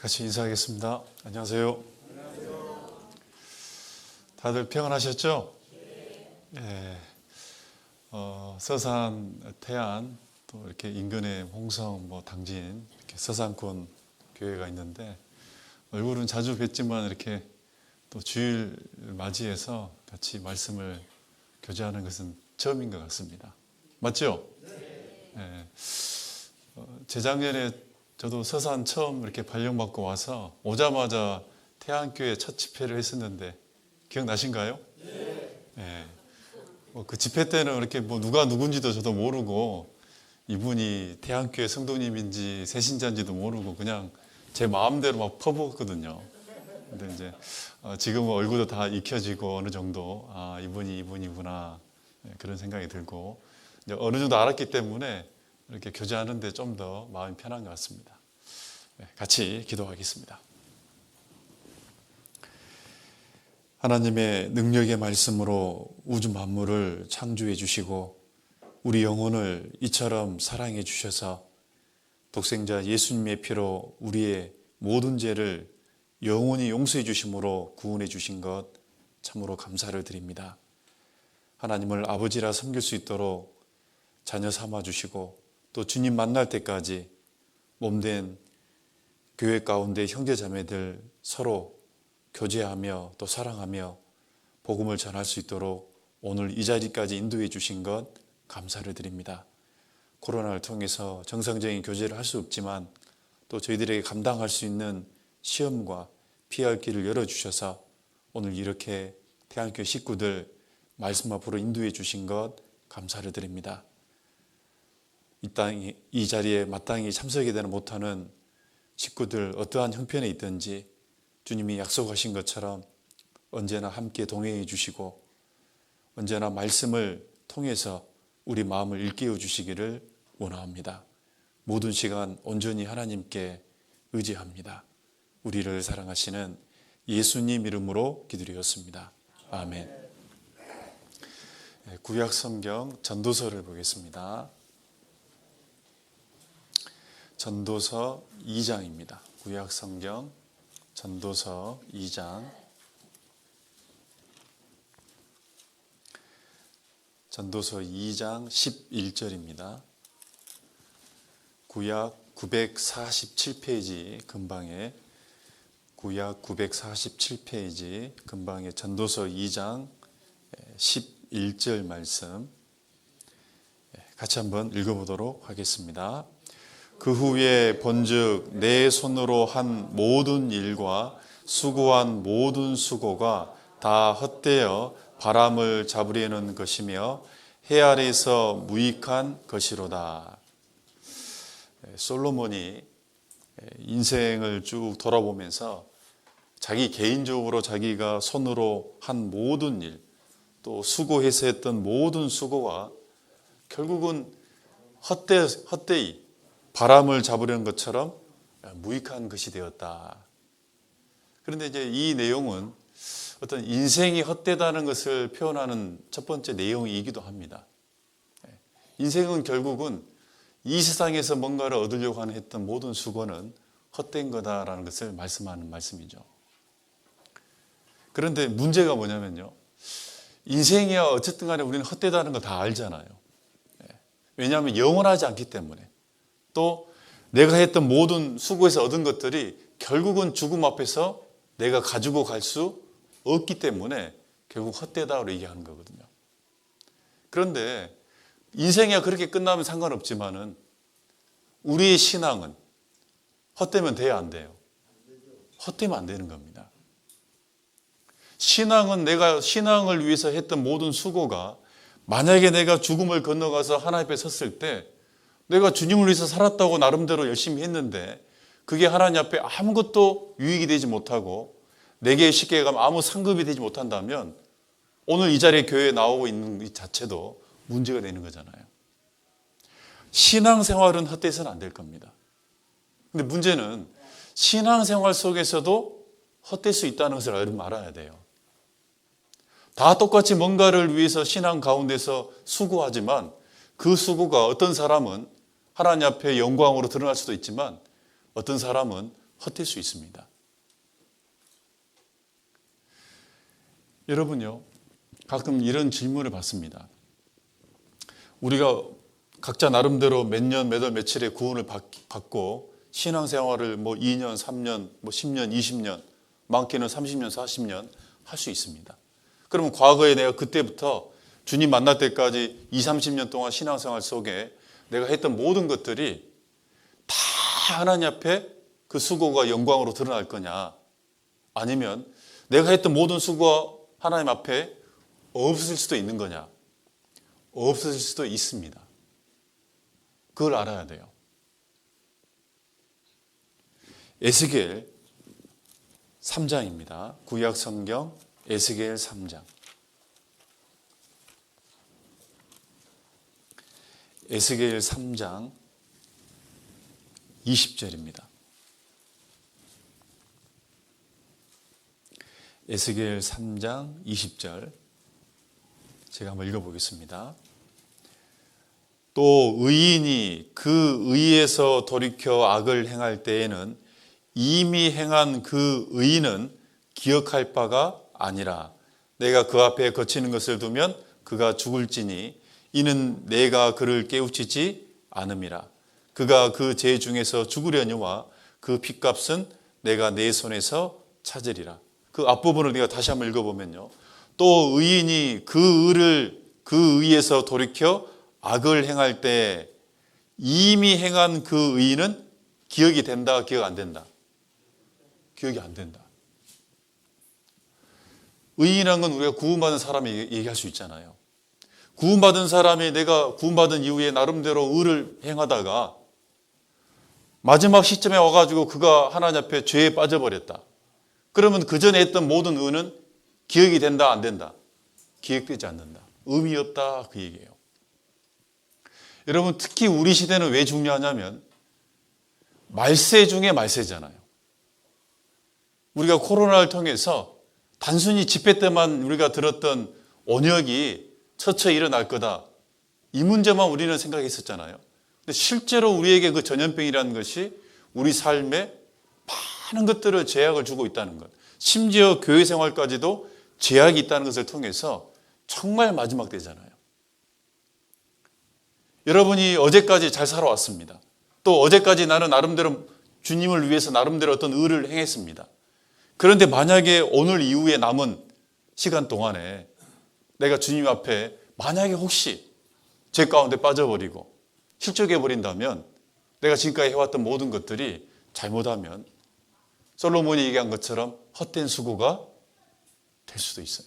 같이 인사하겠습니다. 안녕하세요. 다들 평안하셨죠? 서산, 태안, 또 이렇게 인근에 홍성, 당진, 이렇게 서산권 교회가 있는데 얼굴은 자주 뵙지만 이렇게 또 주일 맞이해서 같이 말씀을 교제하는 것은 처음인 것 같습니다. 맞죠? 재작년에 저도 서산 처음 이렇게 발령받고 와서 오자마자 태안교회 첫 집회를 했었는데 기억나신가요? 그 집회 때는 이렇게 누가 누군지도 저도 모르고 이분이 태안교회 성도님인지 새신자인지도 모르고 그냥 제 마음대로 막 퍼부었거든요. 근데 이제 지금은 얼굴도 다 익혀지고 어느 정도 이분이 이분이구나 그런 생각이 들고 이제 어느 정도 알았기 때문에 이렇게 교제하는데 좀 더 마음이 편한 것 같습니다. 같이 기도하겠습니다. 하나님의 능력의 말씀으로 우주 만물을 창조해 주시고 우리 영혼을 이처럼 사랑해 주셔서 독생자 예수님의 피로 우리의 모든 죄를 영원히 용서해 주심으로 구원해 주신 것 참으로 감사를 드립니다. 하나님을 아버지라 섬길 수 있도록 자녀 삼아 주시고 또 주님 만날 때까지 몸된 교회 가운데 형제 자매들 서로 교제하며 또 사랑하며 복음을 전할 수 있도록 오늘 이 자리까지 인도해 주신 것 감사를 드립니다. 코로나를 통해서 정상적인 교제를 할 수 없지만 또 저희들에게 감당할 수 있는 시험과 피할 길을 열어주셔서 오늘 이렇게 태안교회 식구들 말씀 앞으로 인도해 주신 것 감사를 드립니다. 이 자리에 마땅히 참석이 되는 못하는 식구들 어떠한 형편에 있든지 주님이 약속하신 것처럼 언제나 함께 동행해 주시고 언제나 말씀을 통해서 우리 마음을 일깨워 주시기를 원합니다. 모든 시간 온전히 하나님께 의지합니다. 우리를 사랑하시는 예수님 이름으로 기도드렸습니다. 아멘. 구약 성경 전도서를 보겠습니다. 전도서 2장입니다. 구약 성경 전도서 2장 전도서 2장 11절입니다. 구약 947페이지 근방에 구약 947페이지 근방에 전도서 2장 11절 말씀 같이 한번 읽어보도록 하겠습니다. 그 후에 본즉 내 손으로 한 모든 일과 수고한 모든 수고가 다 헛되어 바람을 잡으려는 것이며 해 아래에서 무익한 것이로다. 솔로몬이 인생을 쭉 돌아보면서 자기 개인적으로 자기가 손으로 한 모든 일, 또 수고해서 했던 모든 수고가 결국은 헛되이 바람을 잡으려는 것처럼 무익한 것이 되었다. 그런데 이제 이 내용은 어떤 인생이 헛되다는 것을 표현하는 첫 번째 내용이기도 합니다. 인생은 결국은 이 세상에서 뭔가를 얻으려고 하는 했던 모든 수고는 헛된 거다라는 것을 말씀하는 말씀이죠. 그런데 문제가 뭐냐면요. 인생이야 어쨌든 간에 우리는 헛되다는 거 다 알잖아요. 왜냐하면 영원하지 않기 때문에. 또 내가 했던 모든 수고에서 얻은 것들이 결국은 죽음 앞에서 내가 가지고 갈 수 없기 때문에 결국 헛되다고 얘기하는 거거든요. 그런데 인생이야 그렇게 끝나면 상관없지만은 우리의 신앙은 헛되면 돼야 안 돼요? 헛되면 안 되는 겁니다. 신앙은 내가 신앙을 위해서 했던 모든 수고가 만약에 내가 죽음을 건너가서 하나님 앞에 섰을 때 내가 주님을 위해서 살았다고 나름대로 열심히 했는데 그게 하나님 앞에 아무것도 유익이 되지 못하고 내게 쉽게 가면 아무 상급이 되지 못한다면 오늘 이 자리에 교회에 나오고 있는 이 자체도 문제가 되는 거잖아요. 신앙생활은 헛되서는 안 될 겁니다. 근데 문제는 신앙생활 속에서도 헛될 수 있다는 것을 여러분 알아야 돼요. 다 똑같이 뭔가를 위해서 신앙 가운데서 수고하지만 그 수고가 어떤 사람은 하나님 앞에 영광으로 드러날 수도 있지만 어떤 사람은 헛될 수 있습니다. 여러분요, 가끔 이런 질문을 받습니다. 우리가 각자 나름대로 몇 년, 몇 월, 며칠의 구원을 받고 신앙생활을 2년, 3년, 10년, 20년, 많게는 30년, 40년 할 수 있습니다. 그러면 과거에 내가 그때부터 주님 만날 때까지 20, 30년 동안 신앙생활 속에 내가 했던 모든 것들이 다 하나님 앞에 그 수고가 영광으로 드러날 거냐? 아니면 내가 했던 모든 수고가 하나님 앞에 없을 수도 있는 거냐? 없을 수도 있습니다. 그걸 알아야 돼요. 에스겔 3장입니다. 구약 성경 에스겔 3장. 에스겔 3장 20절입니다. 에스겔 3장 20절 제가 한번 읽어보겠습니다. 또 의인이 그 의에서 돌이켜 악을 행할 때에는 이미 행한 그 의인은 기억할 바가 아니라 내가 그 앞에 거치는 것을 두면 그가 죽을지니 이는 내가 그를 깨우치지 않음이라. 그가 그 죄 중에서 죽으려니와 그 핏값은 내가 내 손에서 찾으리라. 그 앞부분을 내가 다시 한번 읽어보면요. 또 의인이 그 의에서 돌이켜 악을 행할 때 이미 행한 그 의인은 기억이 된다, 기억 안 된다? 기억이 안 된다. 의인이란 건 우리가 구원받은 사람이 얘기할 수 있잖아요. 구원받은 사람이 내가 구원받은 이후에 나름대로 의를 행하다가 마지막 시점에 와가지고 그가 하나님 앞에 죄에 빠져버렸다. 그러면 그 전에 했던 모든 의는 기억이 된다, 안 된다? 기억되지 않는다. 의미 없다, 그 얘기예요. 여러분, 특히 우리 시대는 왜 중요하냐면 말세 중에 말세잖아요. 우리가 코로나를 통해서 단순히 집회 때만 우리가 들었던 언역이 처처 일어날 거다. 이 문제만 우리는 생각했었잖아요. 근데 실제로 우리에게 그 전염병이라는 것이 우리 삶에 많은 것들을 제약을 주고 있다는 것. 심지어 교회 생활까지도 제약이 있다는 것을 통해서 정말 마지막 때잖아요. 여러분이 어제까지 잘 살아왔습니다. 또 어제까지 나는 나름대로 주님을 위해서 나름대로 어떤 의를 행했습니다. 그런데 만약에 오늘 이후에 남은 시간 동안에 내가 주님 앞에 만약에 혹시 죄 가운데 빠져버리고 실족해버린다면 내가 지금까지 해왔던 모든 것들이 잘못하면 솔로몬이 얘기한 것처럼 헛된 수고가 될 수도 있어요.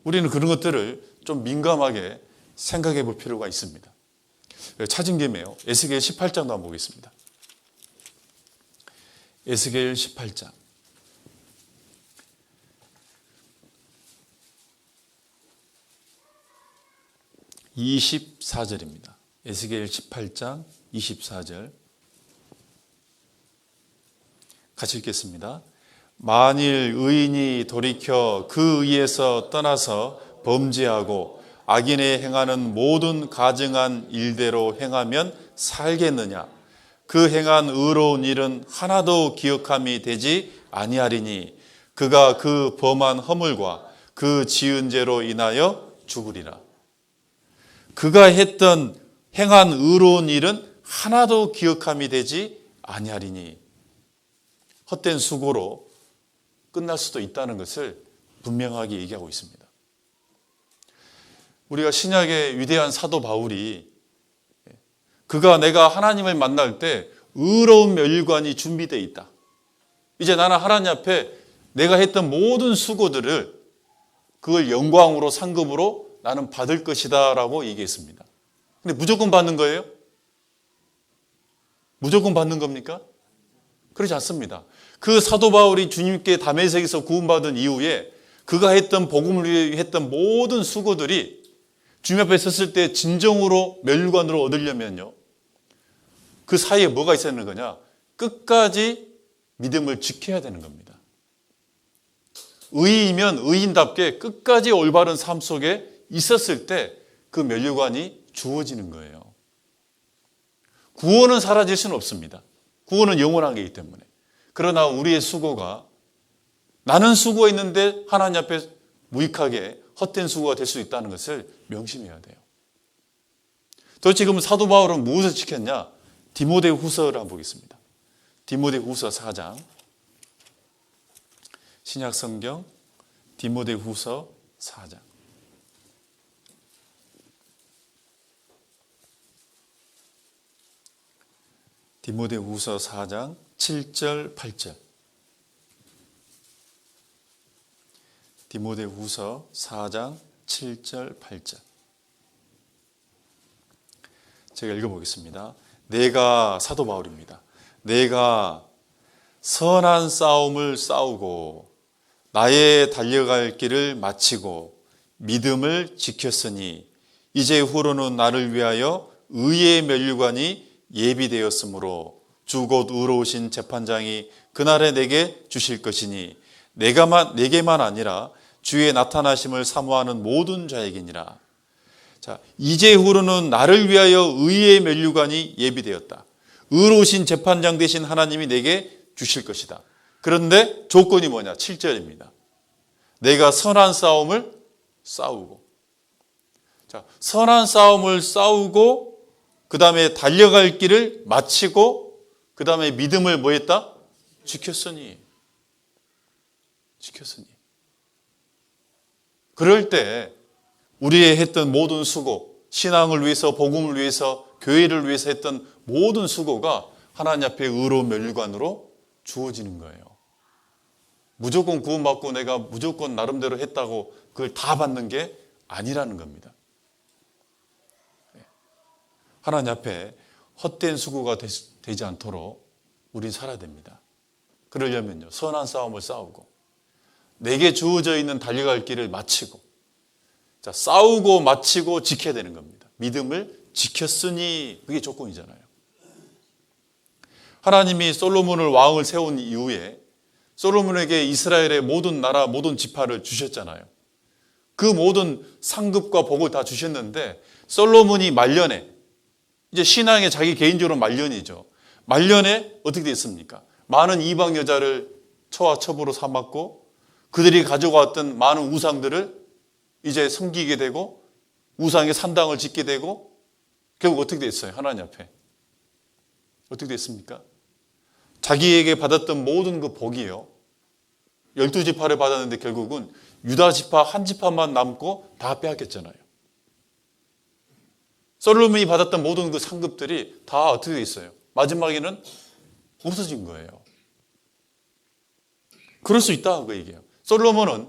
우리는 그런 것들을 좀 민감하게 생각해 볼 필요가 있습니다. 찾은 김에요. 에스겔 18장도 한번 보겠습니다. 에스겔 18장. 24절입니다. 에스겔 18장 24절. 같이 읽겠습니다. 만일 의인이 돌이켜 그 의에서 떠나서 범죄하고 악인이 행하는 모든 가증한 일대로 행하면 살겠느냐? 그 행한 의로운 일은 하나도 기억함이 되지 아니하리니 그가 그 범한 허물과 그 지은 죄로 인하여 죽으리라. 그가 했던 행한 의로운 일은 하나도 기억함이 되지 아니하리니 헛된 수고로 끝날 수도 있다는 것을 분명하게 얘기하고 있습니다. 우리가 신약의 위대한 사도 바울이 그가 내가 하나님을 만날 때 의로운 멸관이 준비되어 있다. 이제 나는 하나님 앞에 내가 했던 모든 수고들을 그걸 영광으로 상급으로 나는 받을 것이다 라고 얘기했습니다. 근데 무조건 받는 거예요? 무조건 받는 겁니까? 그렇지 않습니다. 그 사도 바울이 주님께 다메섹에서 구원받은 이후에 그가 했던 복음을 위해 했던 모든 수고들이 주님 앞에 섰을 때 진정으로 멸관으로 얻으려면요. 그 사이에 뭐가 있어야 하는 거냐? 끝까지 믿음을 지켜야 되는 겁니다. 의인이면 의인답게 끝까지 올바른 삶 속에 있었을 때 그 멸류관이 주어지는 거예요. 구원은 사라질 수는 없습니다. 구원은 영원한 게이기 때문에. 그러나 우리의 수고가 나는 수고했는데 하나님 앞에 무익하게 헛된 수고가 될 수 있다는 것을 명심해야 돼요. 도대체 지금 사도 바울은 무엇을 지켰냐? 디모데후서를 한번 보겠습니다. 디모데후서 4장. 신약성경 디모데후서 4장. 디모데후서 4장 7절 8절. 디모데후서 4장 7절 8절. 제가 읽어보겠습니다. 내가 사도 바울입니다. 내가 선한 싸움을 싸우고 나의 달려갈 길을 마치고 믿음을 지켰으니 이제 후로는 나를 위하여 의의 면류관이 예비되었으므로 주 곧 의로우신 재판장이 그날에 내게 주실 것이니 내게만 아니라 주의 나타나심을 사모하는 모든 자에게니라. 자, 이제 후로는 나를 위하여 의의 면류관이 예비되었다. 의로우신 재판장 되신 하나님이 내게 주실 것이다. 그런데 조건이 뭐냐? 7절입니다. 내가 선한 싸움을 싸우고. 자, 선한 싸움을 싸우고 그 다음에 달려갈 길을 마치고 그 다음에 믿음을 뭐 했다? 지켰으니. 그럴 때 우리의 했던 모든 수고, 신앙을 위해서, 복음을 위해서, 교회를 위해서 했던 모든 수고가 하나님 앞에 의로운 면류관으로 주어지는 거예요. 무조건 구원받고 내가 무조건 나름대로 했다고 그걸 다 받는 게 아니라는 겁니다. 하나님 앞에 헛된 수고가 되지 않도록 우린 살아야 됩니다. 그러려면요, 선한 싸움을 싸우고 내게 주어져 있는 달려갈 길을 마치고, 자, 싸우고 마치고 지켜야 되는 겁니다. 믿음을 지켰으니 그게 조건이잖아요. 하나님이 솔로몬을 왕을 세운 이후에 솔로몬에게 이스라엘의 모든 나라, 모든 지파를 주셨잖아요. 그 모든 상급과 복을 다 주셨는데 솔로몬이 말년에, 이제 신앙의 자기 개인적으로 말년이죠. 말년에 어떻게 됐습니까? 많은 이방 여자를 처와 첩으로 삼았고 그들이 가져왔던 많은 우상들을 이제 섬기게 되고 우상의 산당을 짓게 되고 결국 어떻게 됐어요? 하나님 앞에. 어떻게 됐습니까? 자기에게 받았던 모든 그 복이요. 12지파를 받았는데 결국은 유다 지파 한 지파만 남고 다 빼앗겼잖아요. 솔로몬이 받았던 모든 그 상급들이 다 어떻게 됐어요? 마지막에는 없어진 거예요. 그럴 수 있다 그 얘기예요. 솔로몬은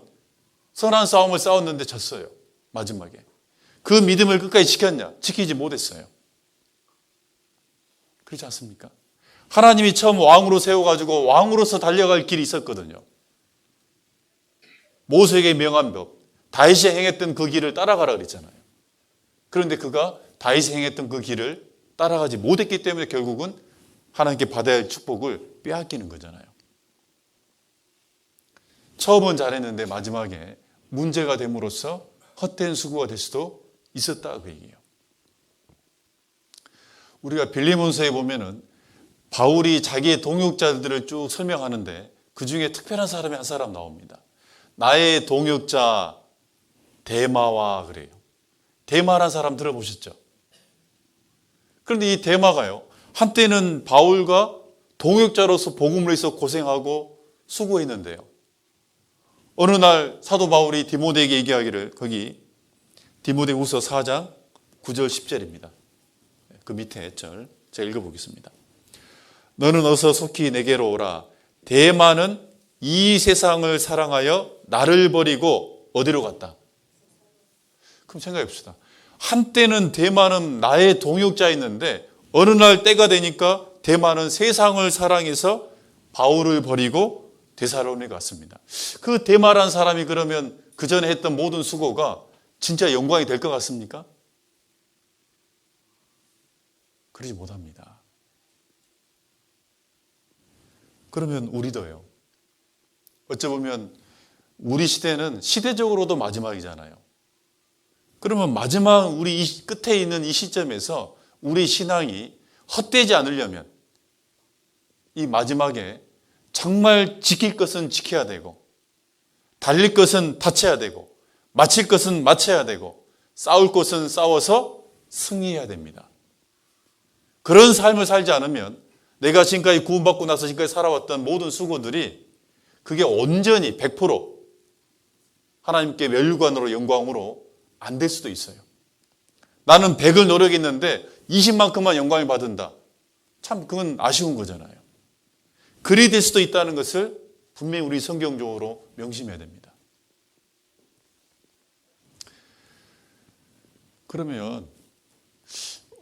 선한 싸움을 싸웠는데 졌어요. 마지막에. 그 믿음을 끝까지 지켰냐? 지키지 못했어요. 그렇지 않습니까? 하나님이 처음 왕으로 세워가지고 왕으로서 달려갈 길이 있었거든요. 모세에게 명한 법, 다윗이 행했던 그 길을 따라가라 그랬잖아요. 그런데 그가 다윗이 행했던 그 길을 따라가지 못했기 때문에 결국은 하나님께 받아야 할 축복을 빼앗기는 거잖아요. 처음은 잘했는데 마지막에 문제가 됨으로써 헛된 수고가 될 수도 있었다 그 얘기예요. 우리가 빌립보서에 보면은 바울이 자기의 동역자들을 쭉 설명하는데 그 중에 특별한 사람이 한 사람 나옵니다. 나의 동역자 데마와 그래요. 데마라는 사람 들어보셨죠? 그런데 이 데마가요, 한때는 바울과 동역자로서 복음을 위해서 고생하고 수고했는데요. 어느 날 사도 바울이 디모데에게 얘기하기를, 거기 디모데후서 4장 9절 10절입니다. 그 밑에 절 제가 읽어보겠습니다. 너는 어서 속히 내게로 오라. 데마는 이 세상을 사랑하여 나를 버리고 어디로 갔다? 그럼 생각해 봅시다. 한때는 데마는 나의 동역자였는데 어느 날 때가 되니까 데마는 세상을 사랑해서 바울을 버리고 데살로니가에 갔습니다. 그 데마라는 사람이 그러면 그 전에 했던 모든 수고가 진짜 영광이 될 것 같습니까? 그러지 못합니다. 그러면 우리도요. 어찌 보면 우리 시대는 시대적으로도 마지막이잖아요. 그러면 마지막 우리 이 끝에 있는 이 시점에서 우리 신앙이 헛되지 않으려면 이 마지막에 정말 지킬 것은 지켜야 되고, 달릴 것은 다쳐야 되고, 마칠 것은 마쳐야 되고, 싸울 것은 싸워서 승리해야 됩니다. 그런 삶을 살지 않으면 내가 지금까지 구원받고 나서 지금까지 살아왔던 모든 수고들이 그게 온전히 100% 하나님께 멸관으로 영광으로 안 될 수도 있어요. 나는 100을 노력했는데 20만큼만 영광을 받은다. 참 그건 아쉬운 거잖아요. 그리 될 수도 있다는 것을 분명히 우리 성경적으로 명심해야 됩니다. 그러면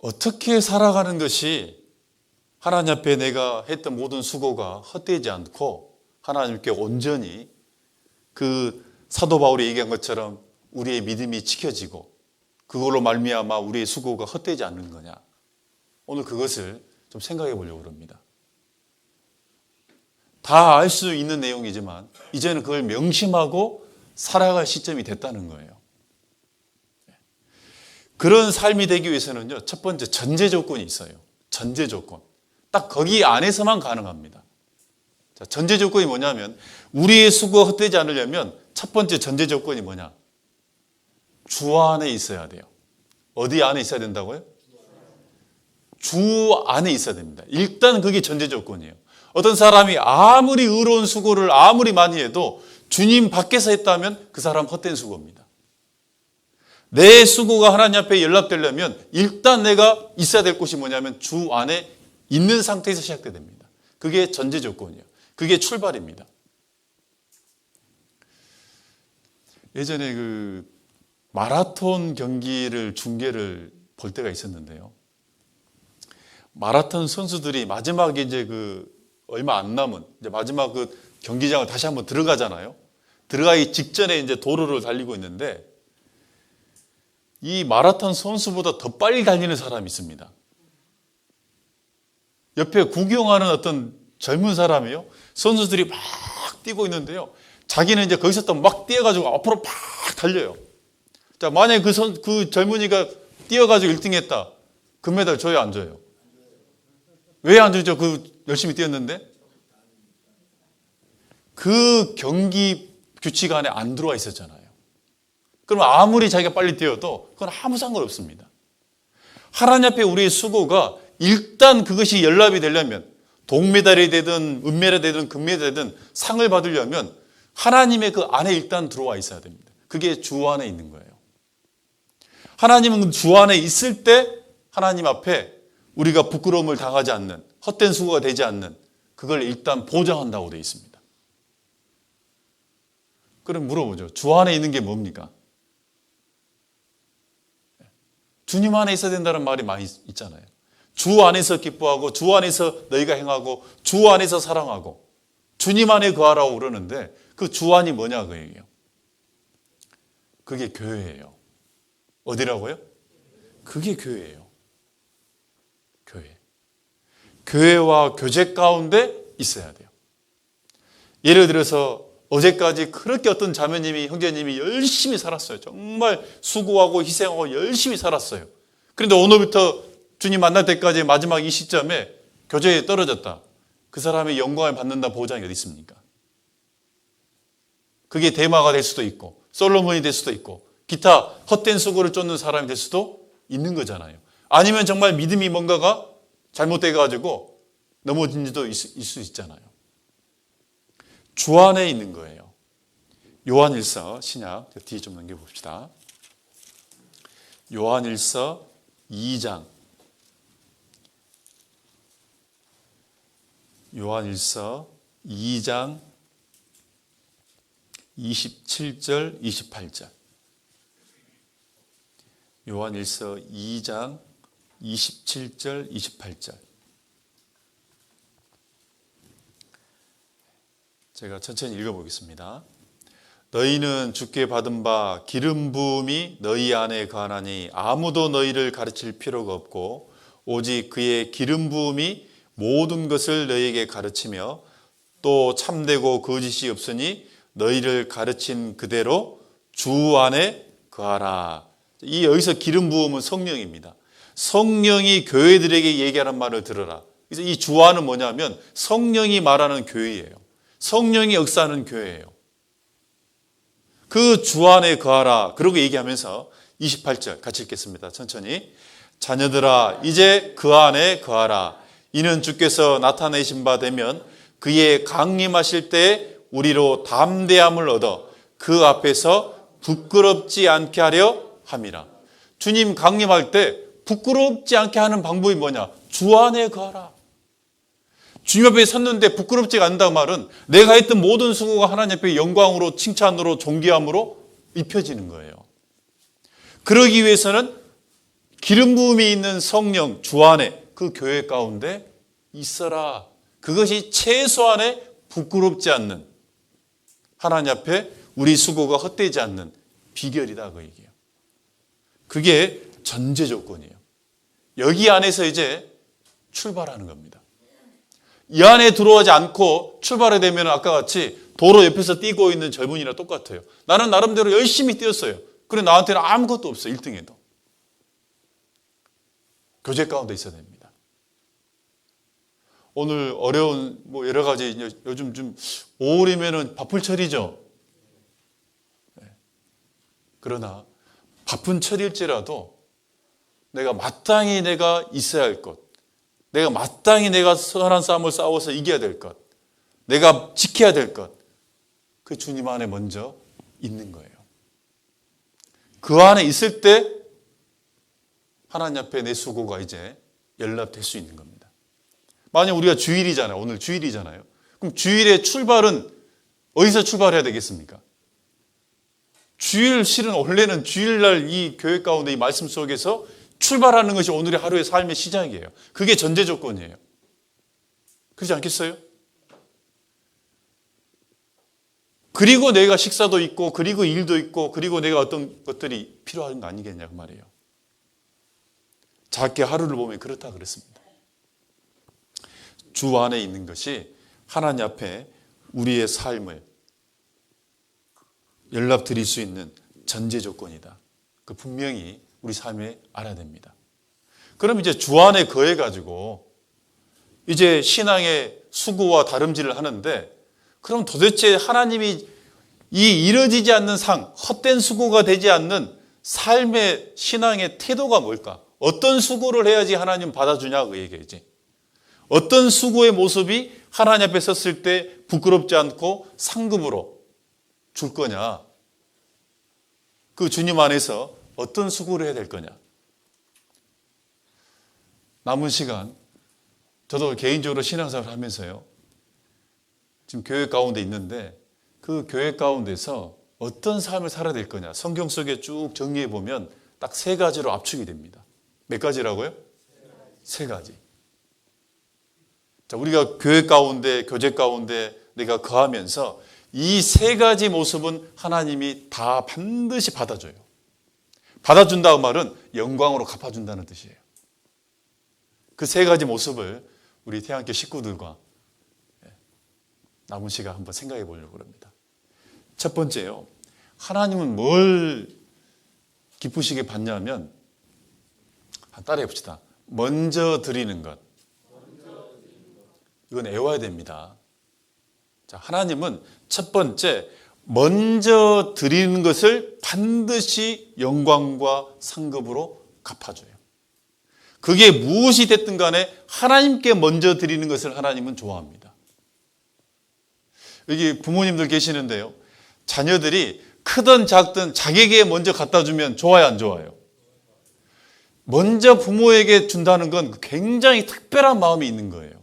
어떻게 살아가는 것이 하나님 앞에 내가 했던 모든 수고가 헛되지 않고 하나님께 온전히 그 사도 바울이 얘기한 것처럼 우리의 믿음이 지켜지고 그걸로 말미암아 우리의 수고가 헛되지 않는 거냐. 오늘 그것을 좀 생각해 보려고 합니다. 다 알 수 있는 내용이지만 이제는 그걸 명심하고 살아갈 시점이 됐다는 거예요. 그런 삶이 되기 위해서는요, 첫 번째 전제 조건이 있어요. 전제 조건. 딱 거기 안에서만 가능합니다. 자, 전제 조건이 뭐냐면 우리의 수고가 헛되지 않으려면 첫 번째 전제 조건이 뭐냐? 주 안에 있어야 돼요. 어디 안에 있어야 된다고요? 주 안에 있어야 됩니다. 일단 그게 전제 조건이에요. 어떤 사람이 아무리 의로운 수고를 아무리 많이 해도 주님 밖에서 했다면 그 사람 헛된 수고입니다. 내 수고가 하나님 앞에 연락되려면 일단 내가 있어야 될 곳이 뭐냐면 주 안에 있는 상태에서 시작돼야 됩니다. 그게 전제 조건이에요. 그게 출발입니다. 예전에 그 마라톤 경기를 중계를 볼 때가 있었는데요. 마라톤 선수들이 마지막에 이제 얼마 안 남은 이제 마지막 그 경기장을 다시 한번 들어가잖아요. 들어가기 직전에 이제 도로를 달리고 있는데 이 마라톤 선수보다 더 빨리 달리는 사람이 있습니다. 옆에 구경하는 어떤 젊은 사람이요. 선수들이 막 뛰고 있는데요. 자기는 이제 거기서 또 막 뛰어가지고 앞으로 막 달려요. 자, 만약에 그 젊은이가 뛰어가지고 1등 했다. 금메달 줘요, 안 줘요? 왜 안 주죠? 열심히 뛰었는데? 그 경기 규칙 안에 안 들어와 있었잖아요. 그럼 아무리 자기가 빨리 뛰어도 그건 아무 상관없습니다. 하나님 앞에 우리의 수고가 일단 그것이 연락이 되려면 동메달이 되든 은메달이 되든 금메달이 되든 상을 받으려면 하나님의 그 안에 일단 들어와 있어야 됩니다. 그게 주 안에 있는 거예요. 하나님은 주 안에 있을 때 하나님 앞에 우리가 부끄러움을 당하지 않는 헛된 수고가 되지 않는 그걸 일단 보장한다고 되어 있습니다. 그럼 물어보죠. 주 안에 있는 게 뭡니까? 주님 안에 있어야 된다는 말이 많이 있잖아요. 주 안에서 기뻐하고 주 안에서 너희가 행하고 주 안에서 사랑하고 주님 안에 거하라고 그러는데 그 주 안이 뭐냐 그 얘기예요. 그게 교회예요. 어디라고요? 그게 교회예요. 교회. 교회와 교제 가운데 있어야 돼요. 예를 들어서 어제까지 그렇게 어떤 자매님이 형제님이 열심히 살았어요. 정말 수고하고 희생하고 열심히 살았어요. 그런데 오늘부터 주님 만날 때까지 마지막 이 시점에 교제에 떨어졌다. 그 사람의 영광을 받는다 보장이 어디 있습니까? 그게 대마가 될 수도 있고 솔로몬이 될 수도 있고 기타 헛된 수고를 쫓는 사람이 될 수도 있는 거잖아요. 아니면 정말 믿음이 뭔가가 잘못돼가지고 넘어진 지도 있을 수 있잖아요. 주 안에 있는 거예요. 요한일서 신약 뒤에 좀 넘겨봅시다. 요한일서 2장 요한일서 2장 27절 28절 요한일서 2장 27절 28절 제가 천천히 읽어보겠습니다. 너희는 주께 받은 바 기름 부음이 너희 안에 거하나니 아무도 너희를 가르칠 필요가 없고 오직 그의 기름 부음이 모든 것을 너희에게 가르치며 또 참되고 거짓이 없으니 너희를 가르친 그대로 주 안에 거하라. 이 여기서 기름 부음은 성령입니다. 성령이 교회들에게 얘기하는 말을 들어라. 그래서 이 주안은 뭐냐면 성령이 말하는 교회예요. 성령이 역사하는 교회예요. 그 주안에 거하라. 그러고 얘기하면서 28절 같이 읽겠습니다. 천천히. 자녀들아 이제 그 안에 거하라. 이는 주께서 나타내신 바 되면 그의 강림하실 때 우리로 담대함을 얻어 그 앞에서 부끄럽지 않게 하려 함이라. 주님 강림할 때 부끄럽지 않게 하는 방법이 뭐냐? 주 안에 거하라. 주님 앞에 섰는데 부끄럽지 않는다는 말은 내가 했던 모든 수고가 하나님 앞에 영광으로 칭찬으로 존귀함으로 입혀지는 거예요. 그러기 위해서는 기름 부음이 있는 성령 주 안에 그 교회 가운데 있어라. 그것이 최소한의 부끄럽지 않는 하나님 앞에 우리 수고가 헛되지 않는 비결이다 그 얘기예요. 그게 전제 조건이에요. 여기 안에서 이제 출발하는 겁니다. 이 안에 들어오지 않고 출발하게 되면 아까 같이 도로 옆에서 뛰고 있는 젊은이랑 똑같아요. 나는 나름대로 열심히 뛰었어요. 그래 나한테는 아무것도 없어 1등에도. 교제 가운데 있어야 됩니다. 오늘 어려운 여러 가지 요즘 좀 5월이면은 바쁠 철이죠. 그러나 바쁜 철일지라도 내가 마땅히 내가 있어야 할 것, 내가 마땅히 내가 선한 싸움을 싸워서 이겨야 될 것, 내가 지켜야 될 것, 그 주님 안에 먼저 있는 거예요. 그 안에 있을 때 하나님 앞에 내 수고가 이제 연락될 수 있는 겁니다. 만약 우리가 주일이잖아요. 오늘 주일이잖아요. 그럼 주일의 출발은 어디서 출발해야 되겠습니까? 주일 실은 원래는 주일날 이 교회 가운데 이 말씀 속에서 출발하는 것이 오늘의 하루의 삶의 시작이에요. 그게 전제 조건이에요. 그렇지 않겠어요? 그리고 내가 식사도 있고 그리고 일도 있고 그리고 내가 어떤 것들이 필요한 거 아니겠냐고 말이에요. 작게 하루를 보면 그렇다 그랬습니다. 주 안에 있는 것이 하나님 앞에 우리의 삶을 연락드릴 수 있는 전제 조건이다. 그 분명히 우리 삶에 알아야 됩니다. 그럼 이제 주 안에 거해가지고 이제 신앙의 수고와 다름질을 하는데 그럼 도대체 하나님이 이 이뤄지지 않는 헛된 수고가 되지 않는 삶의 신앙의 태도가 뭘까? 어떤 수고를 해야지 하나님 받아주냐 그 얘기지. 어떤 수고의 모습이 하나님 앞에 섰을 때 부끄럽지 않고 상급으로 줄 거냐? 그 주님 안에서 어떤 수고를 해야 될 거냐? 남은 시간 저도 개인적으로 신앙생활을 하면서요. 지금 교회 가운데 있는데 그 교회 가운데서 어떤 삶을 살아야 될 거냐? 성경 속에 쭉 정리해 보면 딱 3가지로 압축이 됩니다. 몇 가지라고요? 3가지. 자, 우리가 교회 가운데, 교제 가운데 내가 거하면서 이 3가지 모습은 하나님이 다 반드시 받아줘요. 받아준다고 말은 영광으로 갚아준다는 뜻이에요. 그 3가지 모습을 우리 태양교 식구들과 남은 시간 한번 생각해 보려고 합니다. 첫 번째요. 하나님은 뭘 기쁘시게 받냐면 따라해 봅시다. 먼저 드리는 것. 이건 외워야 됩니다. 자, 하나님은 첫 번째 먼저 드리는 것을 반드시 영광과 상급으로 갚아줘요. 그게 무엇이 됐든 간에 하나님께 먼저 드리는 것을 하나님은 좋아합니다. 여기 부모님들 계시는데요. 자녀들이 크든 작든 자기에게 먼저 갖다 주면 좋아요, 안 좋아요? 먼저 부모에게 준다는 건 굉장히 특별한 마음이 있는 거예요.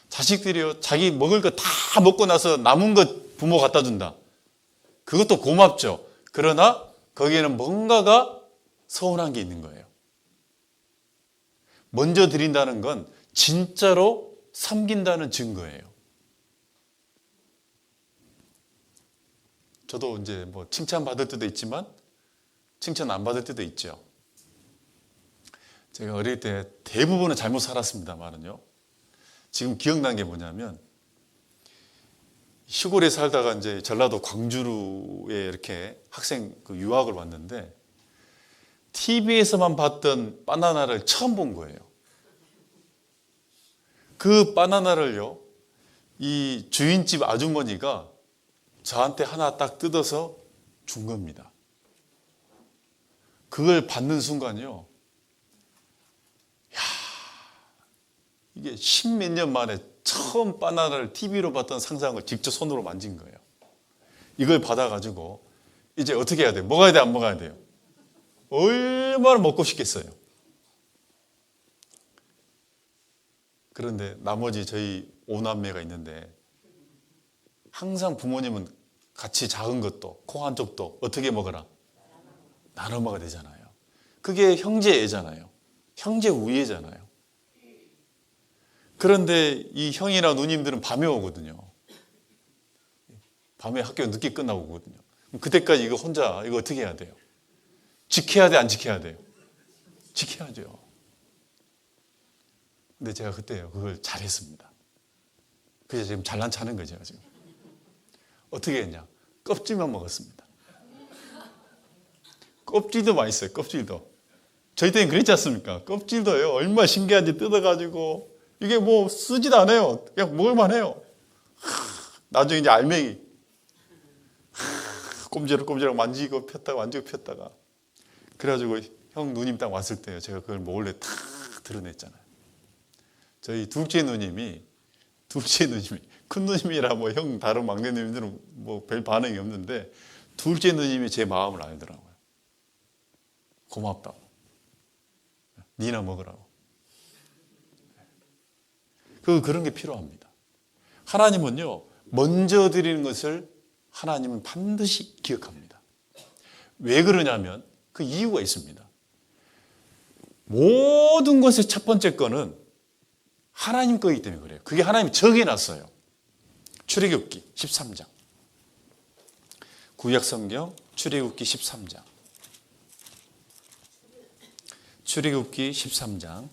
자식들이요, 자기 먹을 거 다 먹고 나서 남은 것 부모 갖다 준다. 그것도 고맙죠. 그러나 거기에는 뭔가가 서운한 게 있는 거예요. 먼저 드린다는 건 진짜로 섬긴다는 증거예요. 저도 이제 칭찬 받을 때도 있지만 칭찬 안 받을 때도 있죠. 제가 어릴 때 대부분은 잘못 살았습니다만은요. 지금 기억난 게 뭐냐면 시골에 살다가 이제 전라도 광주에 이렇게 학생 유학을 왔는데 TV에서만 봤던 바나나를 처음 본 거예요. 그 바나나를요, 이 주인집 아주머니가 저한테 하나 딱 뜯어서 준 겁니다. 그걸 받는 순간요, 이게 십몇 년 만에 처음 바나나를 TV로 봤던 상상을 직접 손으로 만진 거예요. 이걸 받아가지고 이제 어떻게 해야 돼요? 먹어야 돼, 안 먹어야 돼요? 얼마나 먹고 싶겠어요. 그런데 나머지 저희 5남매가 있는데 항상 부모님은 같이 작은 것도 콩 한쪽도 어떻게 먹어라? 나눠 먹어야 되잖아요. 그게 형제애잖아요. 형제 우애잖아요. 그런데 이 형이나 누님들은 밤에 오거든요. 밤에 학교 늦게 끝나고 오거든요. 그때까지 이거 혼자 이거 어떻게 해야 돼요? 지켜야 돼, 안 지켜야 돼요? 지켜야죠. 근데 제가 그때요, 그걸 잘했습니다. 그래서 지금 잘난 차는 거죠, 지금. 어떻게 했냐? 껍질만 먹었습니다. 껍질도 맛있어요, 껍질도. 저희 때는 그랬지 않습니까? 껍질도요, 얼마나 신기한지 뜯어가지고, 이게 뭐 쓰지도 않아요. 그냥 먹을만 해요. 나중에 이제 알맹이. 꼼지락꼼지락 만지고 폈다가 만지고 폈다가. 그래가지고 형 누님 딱 왔을 때요, 제가 그걸 몰래 탁 드러냈잖아요. 저희 둘째 누님이 큰 누님이라 뭐 형 다른 막내 누님들은 뭐 별 반응이 없는데 둘째 누님이 제 마음을 알더라고요. 고맙다고. 니나 먹으라고. 그런 게 필요합니다. 하나님은요, 먼저 드리는 것을 하나님은 반드시 기억합니다. 왜 그러냐면 그 이유가 있습니다. 모든 것의 첫 번째 거는 하나님 거이기 때문에 그래요. 그게 하나님이 정해놨어요. 출애굽기 13장. 구약성경 출애굽기 13장. 출애굽기 13장.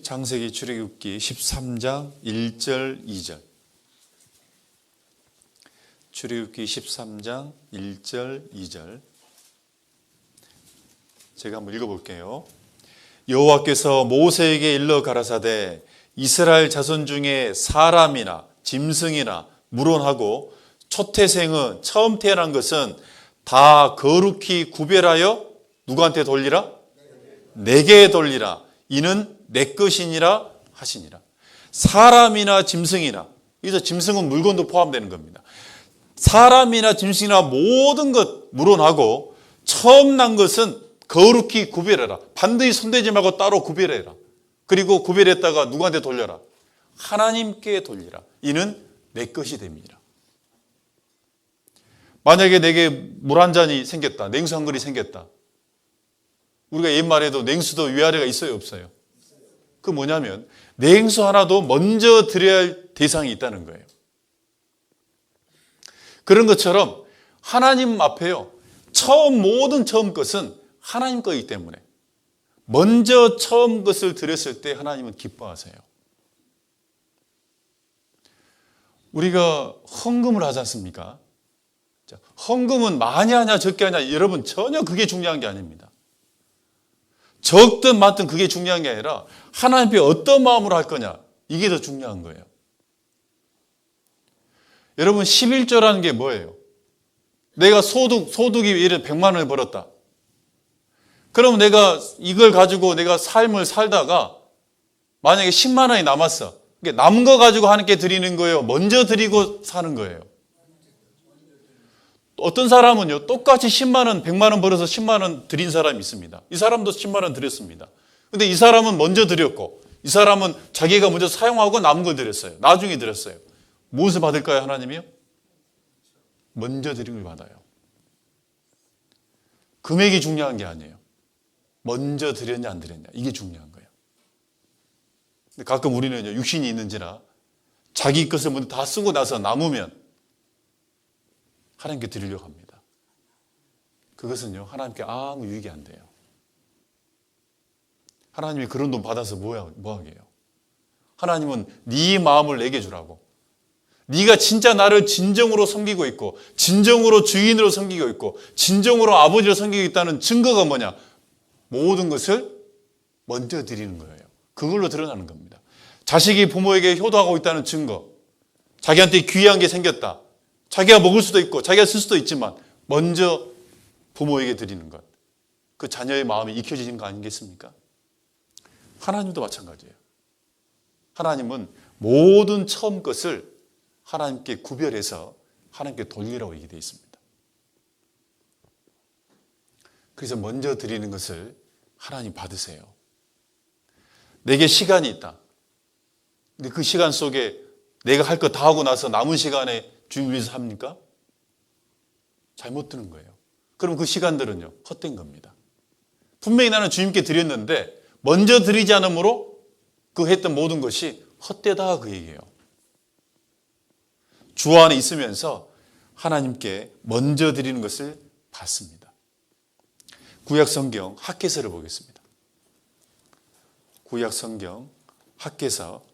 창세기 출애굽기 13장 1절 2절. 출애굽기 13장 1절 2절. 제가 한번 읽어볼게요. 여호와께서 모세에게 일러 가라사대 이스라엘 자손 중에 사람이나 짐승이나 물론하고 초태생은 처음 태어난 것은 다 거룩히 구별하여 누구한테 돌리라? 내게 돌리라. 이는 내 것이니라 하시니라. 사람이나 짐승이나, 여기서 짐승은 물건도 포함되는 겁니다. 사람이나 짐승이나 모든 것 물론하고 처음 난 것은 거룩히 구별해라. 반드시 손대지 말고 따로 구별해라. 그리고 구별했다가 누구한테 돌려라? 하나님께 돌리라. 이는 내 것이 됨이라. 만약에 내게 물 한 잔이 생겼다. 냉수 한 그릇이 생겼다. 우리가 옛말에도 냉수도 위아래가 있어요, 없어요? 그 뭐냐면 냉수 하나도 먼저 드려야 할 대상이 있다는 거예요. 그런 것처럼 하나님 앞에요, 모든 처음 것은 하나님 거이기 때문에 먼저 처음 것을 드렸을 때 하나님은 기뻐하세요. 우리가 헌금을 하지 않습니까? 헌금은 많이 하냐 적게 하냐, 여러분 전혀 그게 중요한 게 아닙니다. 적든 많든 그게 중요한 게 아니라 하나님 앞에 어떤 마음으로 할 거냐, 이게 더 중요한 거예요. 여러분 11조라는 게 뭐예요? 내가 소득이 예를 100만 원을 벌었다. 그럼 내가 이걸 가지고 내가 삶을 살다가 만약에 10만 원이 남았어. 남은 거 가지고 하나님께 드리는 거예요? 먼저 드리고 사는 거예요? 어떤 사람은요, 똑같이 10만 원, 100만 원 벌어서 10만 원 드린 사람이 있습니다. 이 사람도 10만 원 드렸습니다. 근데 이 사람은 먼저 드렸고, 이 사람은 자기가 먼저 사용하고 남은 걸 드렸어요. 나중에 드렸어요. 무엇을 받을까요, 하나님이요? 먼저 드린 걸 받아요. 금액이 중요한 게 아니에요. 먼저 드렸냐 안 드렸냐, 이게 중요한 거예요. 근데 가끔 우리는 육신이 있는지라 자기 것을 먼저 다 쓰고 나서 남으면 하나님께 드리려고 합니다. 그것은요, 하나님께 아무 유익이 안 돼요. 하나님이 그런 돈 받아서 뭐 하게요? 하나님은 네 마음을 내게 주라고, 네가 진짜 나를 진정으로 섬기고 있고 진정으로 주인으로 섬기고 있고 진정으로 아버지로 섬기고 있다는 증거가 뭐냐? 모든 것을 먼저 드리는 거예요. 그걸로 드러나는 겁니다. 자식이 부모에게 효도하고 있다는 증거, 자기한테 귀한 게 생겼다. 자기가 먹을 수도 있고 자기가 쓸 수도 있지만 먼저 부모에게 드리는 것. 그 자녀의 마음이 익혀지는 거 아니겠습니까? 하나님도 마찬가지예요. 하나님은 모든 처음 것을 하나님께 구별해서 하나님께 돌리라고 얘기되어 있습니다. 그래서 먼저 드리는 것을 하나님 받으세요. 내게 시간이 있다. 근데 그 시간 속에 내가 할 거 다 하고 나서 남은 시간에 주님 위해서 합니까? 잘못 드는 거예요. 그럼 그 시간들은요, 헛된 겁니다. 분명히 나는 주님께 드렸는데 먼저 드리지 않으므로 그 했던 모든 것이 헛되다 그 얘기예요. 주 안에 있으면서 하나님께 먼저 드리는 것을 받습니다. 구약 성경 학개서를 보겠습니다. 구약 성경 학개서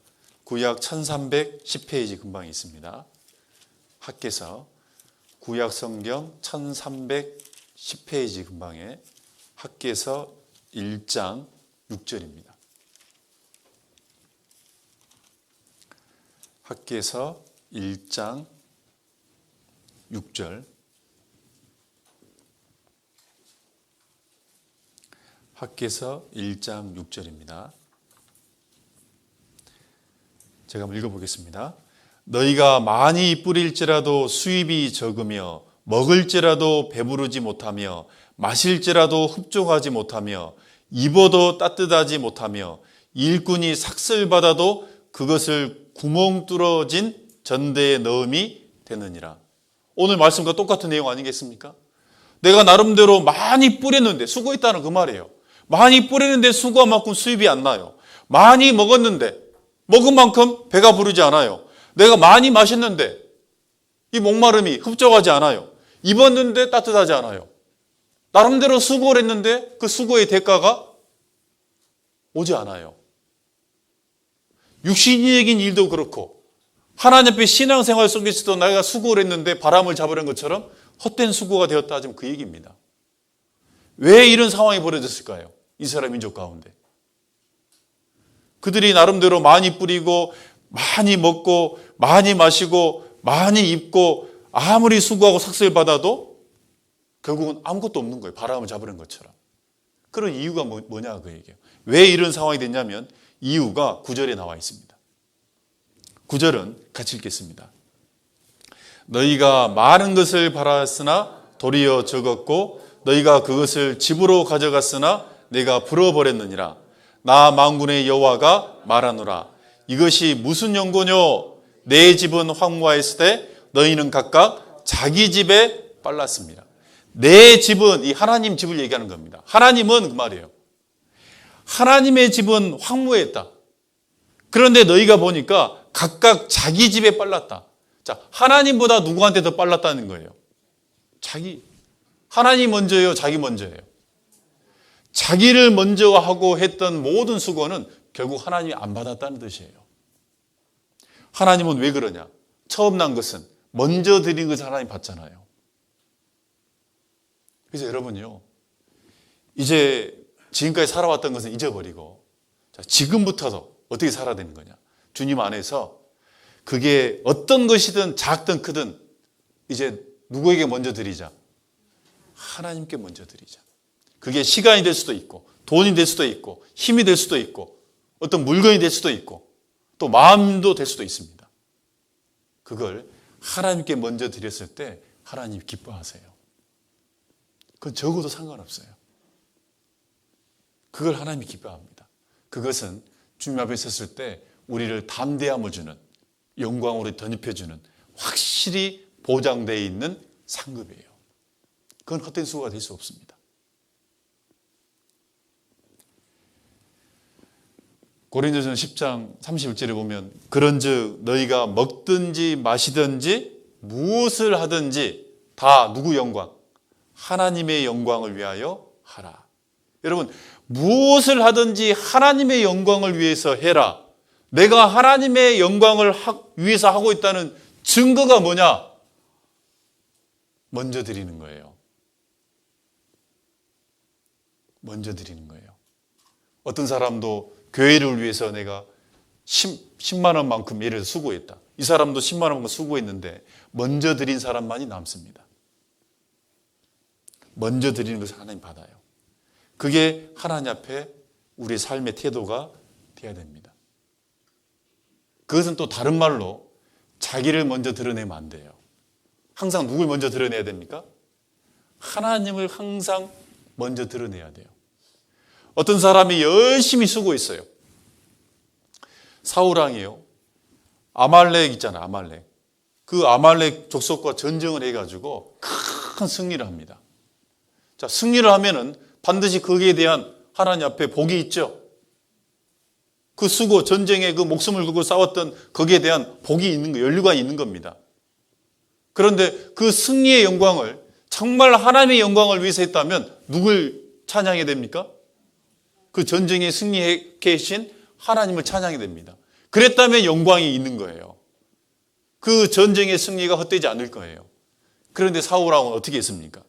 구약 1310페이지 근방에 있습니다. 학개서 구약 성경 1310페이지 근방에 학개서 1장 6절입니다. 학개서 1장 6절. 학개서 1장 6절입니다. 제가 한번 읽어보겠습니다. 너희가 많이 뿌릴지라도 수입이 적으며 먹을지라도 배부르지 못하며 마실지라도 흡족하지 못하며 입어도 따뜻하지 못하며 일꾼이 삭슬받아도 그것을 구멍 뚫어진 전대에 넣음이 되느니라. 오늘 말씀과 똑같은 내용 아니겠습니까? 내가 나름대로 많이 뿌렸는데 수고했다는 그 말이에요. 많이 뿌리는데 수고한 만큼 수입이 안 나요. 많이 먹었는데 먹은 만큼 배가 부르지 않아요. 내가 많이 마셨는데 이 목마름이 흡족하지 않아요. 입었는데 따뜻하지 않아요. 나름대로 수고를 했는데 그 수고의 대가가 오지 않아요. 육신적인 일도 그렇고 하나님 앞에 신앙생활 속에서도 내가 수고를 했는데 바람을 잡으려는 것처럼 헛된 수고가 되었다 하지만 그 얘기입니다. 왜 이런 상황이 벌어졌을까요? 이스라엘 민족 가운데. 그들이 나름대로 많이 뿌리고 많이 먹고 많이 마시고 많이 입고 아무리 수고하고 삭슬 받아도 결국은 아무것도 없는 거예요. 바람을 잡으려는 것처럼. 그런 이유가 뭐냐 그 얘기예요. 왜 이런 상황이 됐냐면 이유가 9절에 나와 있습니다. 9절은 같이 읽겠습니다. 너희가 많은 것을 바랐으나 도리어 적었고 너희가 그것을 집으로 가져갔으나 내가 불어버렸느니라. 나 만군의 여호와가 말하노라. 이것이 무슨 연고뇨? 내 집은 황무하였을 때 너희는 각각 자기 집에 빨랐습니다. 내 집은 이 하나님 집을 얘기하는 겁니다. 하나님은 그 말이에요. 하나님의 집은 황무했다. 그런데 너희가 보니까 각각 자기 집에 빨랐다. 자, 하나님보다 누구한테 더 빨랐다는 거예요? 하나님 먼저예요? 자기 먼저예요? 자기를 먼저 하고 했던 모든 수고는 결국 하나님이 안 받았다는 뜻이에요. 하나님은 왜 그러냐? 처음 난 것은 먼저 드린 것을 하나님 받잖아요. 그래서 여러분요, 이제 지금까지 살아왔던 것은 잊어버리고 지금부터도 어떻게 살아야 되는 거냐? 주님 안에서 그게 어떤 것이든 작든 크든 이제 누구에게 먼저 드리자? 하나님께 먼저 드리자. 그게 시간이 될 수도 있고 돈이 될 수도 있고 힘이 될 수도 있고 어떤 물건이 될 수도 있고 또 마음도 될 수도 있습니다. 그걸 하나님께 먼저 드렸을 때 하나님 기뻐하세요. 그건 적어도 상관없어요. 그걸 하나님이 기뻐합니다. 그것은 주님 앞에 섰을 때 우리를 담대함을 주는 영광으로 덧입혀주는 확실히 보장되어 있는 상급이에요. 그건 헛된 수고가 될 수 없습니다. 고린도전서 10장 31절에 보면 그런즉 너희가 먹든지 마시든지 무엇을 하든지 다 누구 영광? 하나님의 영광을 위하여 하라. 여러분, 무엇을 하든지 하나님의 영광을 위해서 해라. 내가 하나님의 영광을 위해서 하고 있다는 증거가 뭐냐? 먼저 드리는 거예요. 먼저 드리는 거예요. 어떤 사람도 교회를 위해서 내가 10만 원만큼 예를 들어 수고했다. 이 사람도 10만 원만큼 수고했는데 먼저 드린 사람만이 남습니다. 먼저 드리는 것을 하나님 받아요. 그게 하나님 앞에 우리의 삶의 태도가 되어야 됩니다. 그것은 또 다른 말로 자기를 먼저 드러내면 안 돼요. 항상 누굴 먼저 드러내야 됩니까? 하나님을 항상 먼저 드러내야 돼요. 어떤 사람이 열심히 수고했어요. 사울왕이요. 아말렉 있잖아요. 아말렉. 그 아말렉 족속과 전쟁을 해가지고 큰 승리를 합니다. 자, 승리를 하면은 반드시 거기에 대한 하나님 앞에 복이 있죠. 그 수고, 전쟁에 그 목숨을 걸고 싸웠던 거기에 대한 복이 있는 거, 연류가 있는 겁니다. 그런데 그 승리의 영광을 정말 하나님의 영광을 위해서 했다면 누굴 찬양해야 됩니까? 그 전쟁에 승리해 계신 하나님을 찬양해야 됩니다. 그랬다면 영광이 있는 거예요. 그 전쟁의 승리가 헛되지 않을 거예요. 그런데 사울왕은 어떻게 했습니까?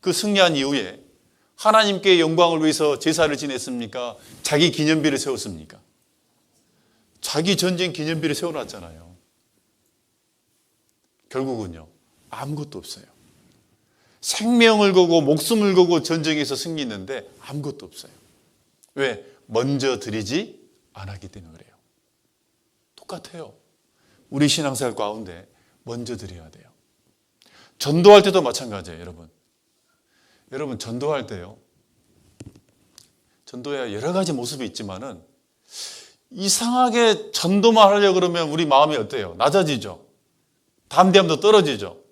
그 승리한 이후에 하나님께 영광을 위해서 제사를 지냈습니까? 자기 기념비를 세웠습니까? 자기 전쟁 기념비를 세워놨잖아요. 결국은요, 아무것도 없어요. 생명을 걸고 목숨을 걸고 전쟁에서 승리했는데 아무것도 없어요. 왜? 먼저 드리지 않았기 때문에 그래요. 똑같아요. 우리 신앙생활 가운데 먼저 드려야 돼요. 전도할 때도 마찬가지예요, 여러분. 여러분, 전도할 때요. 전도에 여러 가지 모습이 있지만은 이상하게 전도만 하려고 그러면 우리 마음이 어때요? 낮아지죠. 담대함도 떨어지죠.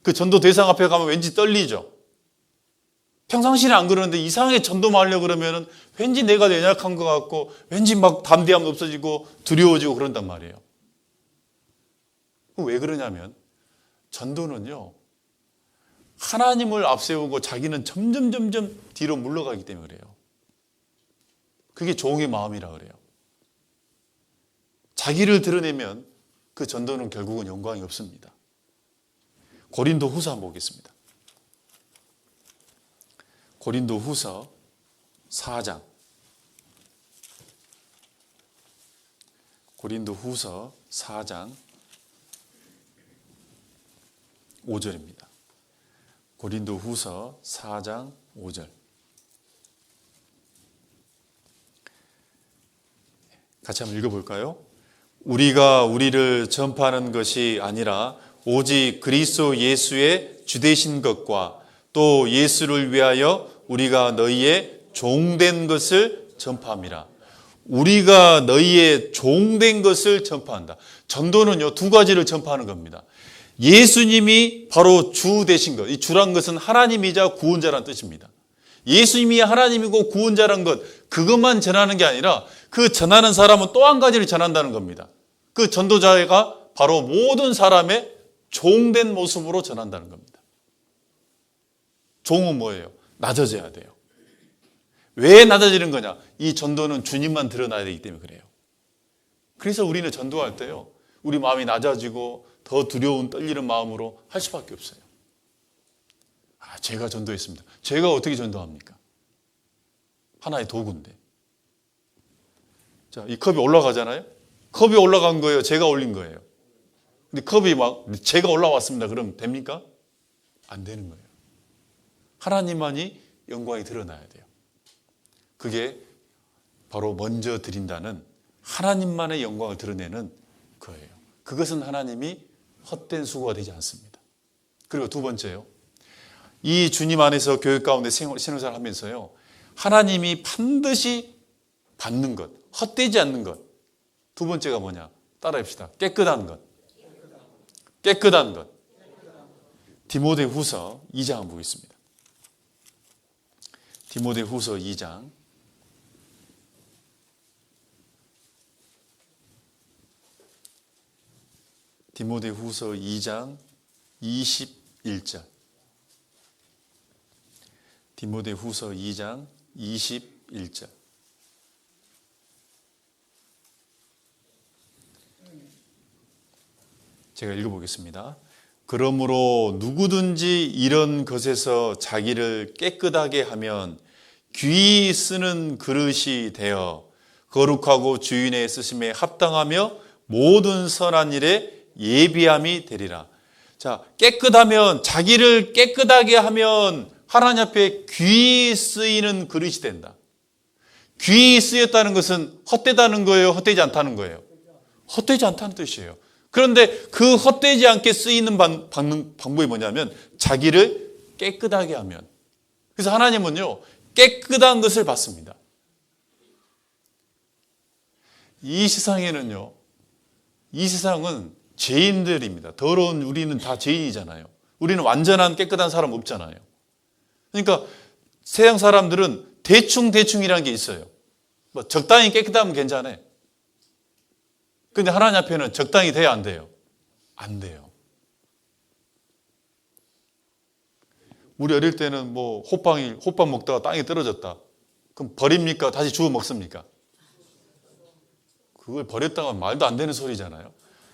그 전도 대상 앞에 가면 왠지 떨리죠. 평상시에는 안 그러는데 이상하게 전도만 하려고 그러면 왠지 내가 연약한 것 같고 왠지 막 담대함도 없어지고 두려워지고 그런단 말이에요. 왜 그러냐면 전도는요, 하나님을 앞세우고 자기는 점점 뒤로 물러가기 때문에 그래요. 그게 종의 마음이라 그래요. 자기를 드러내면 그 전도는 결국은 영광이 없습니다. 고린도 후서 한번 보겠습니다. 고린도 후서 4장. 고린도 후서 4장 5절입니다. 고린도 후서 4장 5절. 같이 한번 읽어볼까요? 우리가 우리를 전파하는 것이 아니라 오직 그리스도 예수의 주되신 것과 또 예수를 위하여 우리가 너희의 종된 것을 전파함이라. 우리가 너희의 종된 것을 전파한다. 전도는요, 두 가지를 전파하는 겁니다. 예수님이 바로 주 되신 것. 이 주란 것은 하나님이자 구원자란 뜻입니다. 예수님이 하나님이고 구원자란 것, 그것만 전하는 게 아니라 그 전하는 사람은 또 한 가지를 전한다는 겁니다. 그 전도자가 바로 모든 사람의 종된 모습으로 전한다는 겁니다. 종은 뭐예요? 낮아져야 돼요. 왜 낮아지는 거냐? 이 전도는 주님만 드러나야 되기 때문에 그래요. 그래서 우리는 전도할 때요, 우리 마음이 낮아지고 더 두려운 떨리는 마음으로 할 수밖에 없어요. 제가 전도했습니다. 제가 어떻게 전도합니까? 하나의 도구인데. 자, 이 컵이 올라가잖아요. 컵이 올라간 거예요? 제가 올린 거예요? 근데 컵이 막 제가 올라왔습니다. 그럼 됩니까? 안 되는 거예요. 하나님만이 영광이 드러나야 돼요. 그게 바로 먼저 드린다는 하나님만의 영광을 드러내는 거예요. 그것은 하나님이 헛된 수고가 되지 않습니다. 그리고 두 번째요. 이 주님 안에서 교회 가운데 신앙생활 하면서요, 하나님이 반드시 받는 것, 헛되지 않는 것. 두 번째가 뭐냐? 따라합시다. 깨끗한 것. 깨끗한 것. 디모데후서 2장 한번 보겠습니다. 디모데후서 2장. 디모데후서 2장 21절. 디모데후서 2장 21절. 제가 읽어보겠습니다. 그러므로 누구든지 이런 것에서 자기를 깨끗하게 하면 귀히 쓰는 그릇이 되어 거룩하고 주인의 쓰심에 합당하며 모든 선한 일에 예비함이 되리라. 자, 깨끗하면, 자기를 깨끗하게 하면 하나님 앞에 귀히 쓰이는 그릇이 된다. 귀히 쓰였다는 것은 헛되다는 거예요? 헛되지 않다는 거예요? 헛되지 않다는 뜻이에요. 그런데 그 헛되지 않게 쓰이는 방법이 뭐냐면 자기를 깨끗하게 하면. 그래서 하나님은요, 깨끗한 것을 받습니다. 이 세상에는요, 이 세상은 죄인들입니다. 더러운 우리는 다 죄인이잖아요. 우리는 완전한 깨끗한 사람 없잖아요. 그러니까 세상 사람들은 대충이라는 게 있어요. 뭐 적당히 깨끗하면 괜찮아. 근데 하나님 앞에는 적당히 돼야 안 돼요? 안 돼요. 우리 어릴 때는 뭐 호빵 먹다가 땅에 떨어졌다. 그럼 버립니까? 다시 주워 먹습니까? 그걸 버렸다가 말도 안 되는 소리잖아요.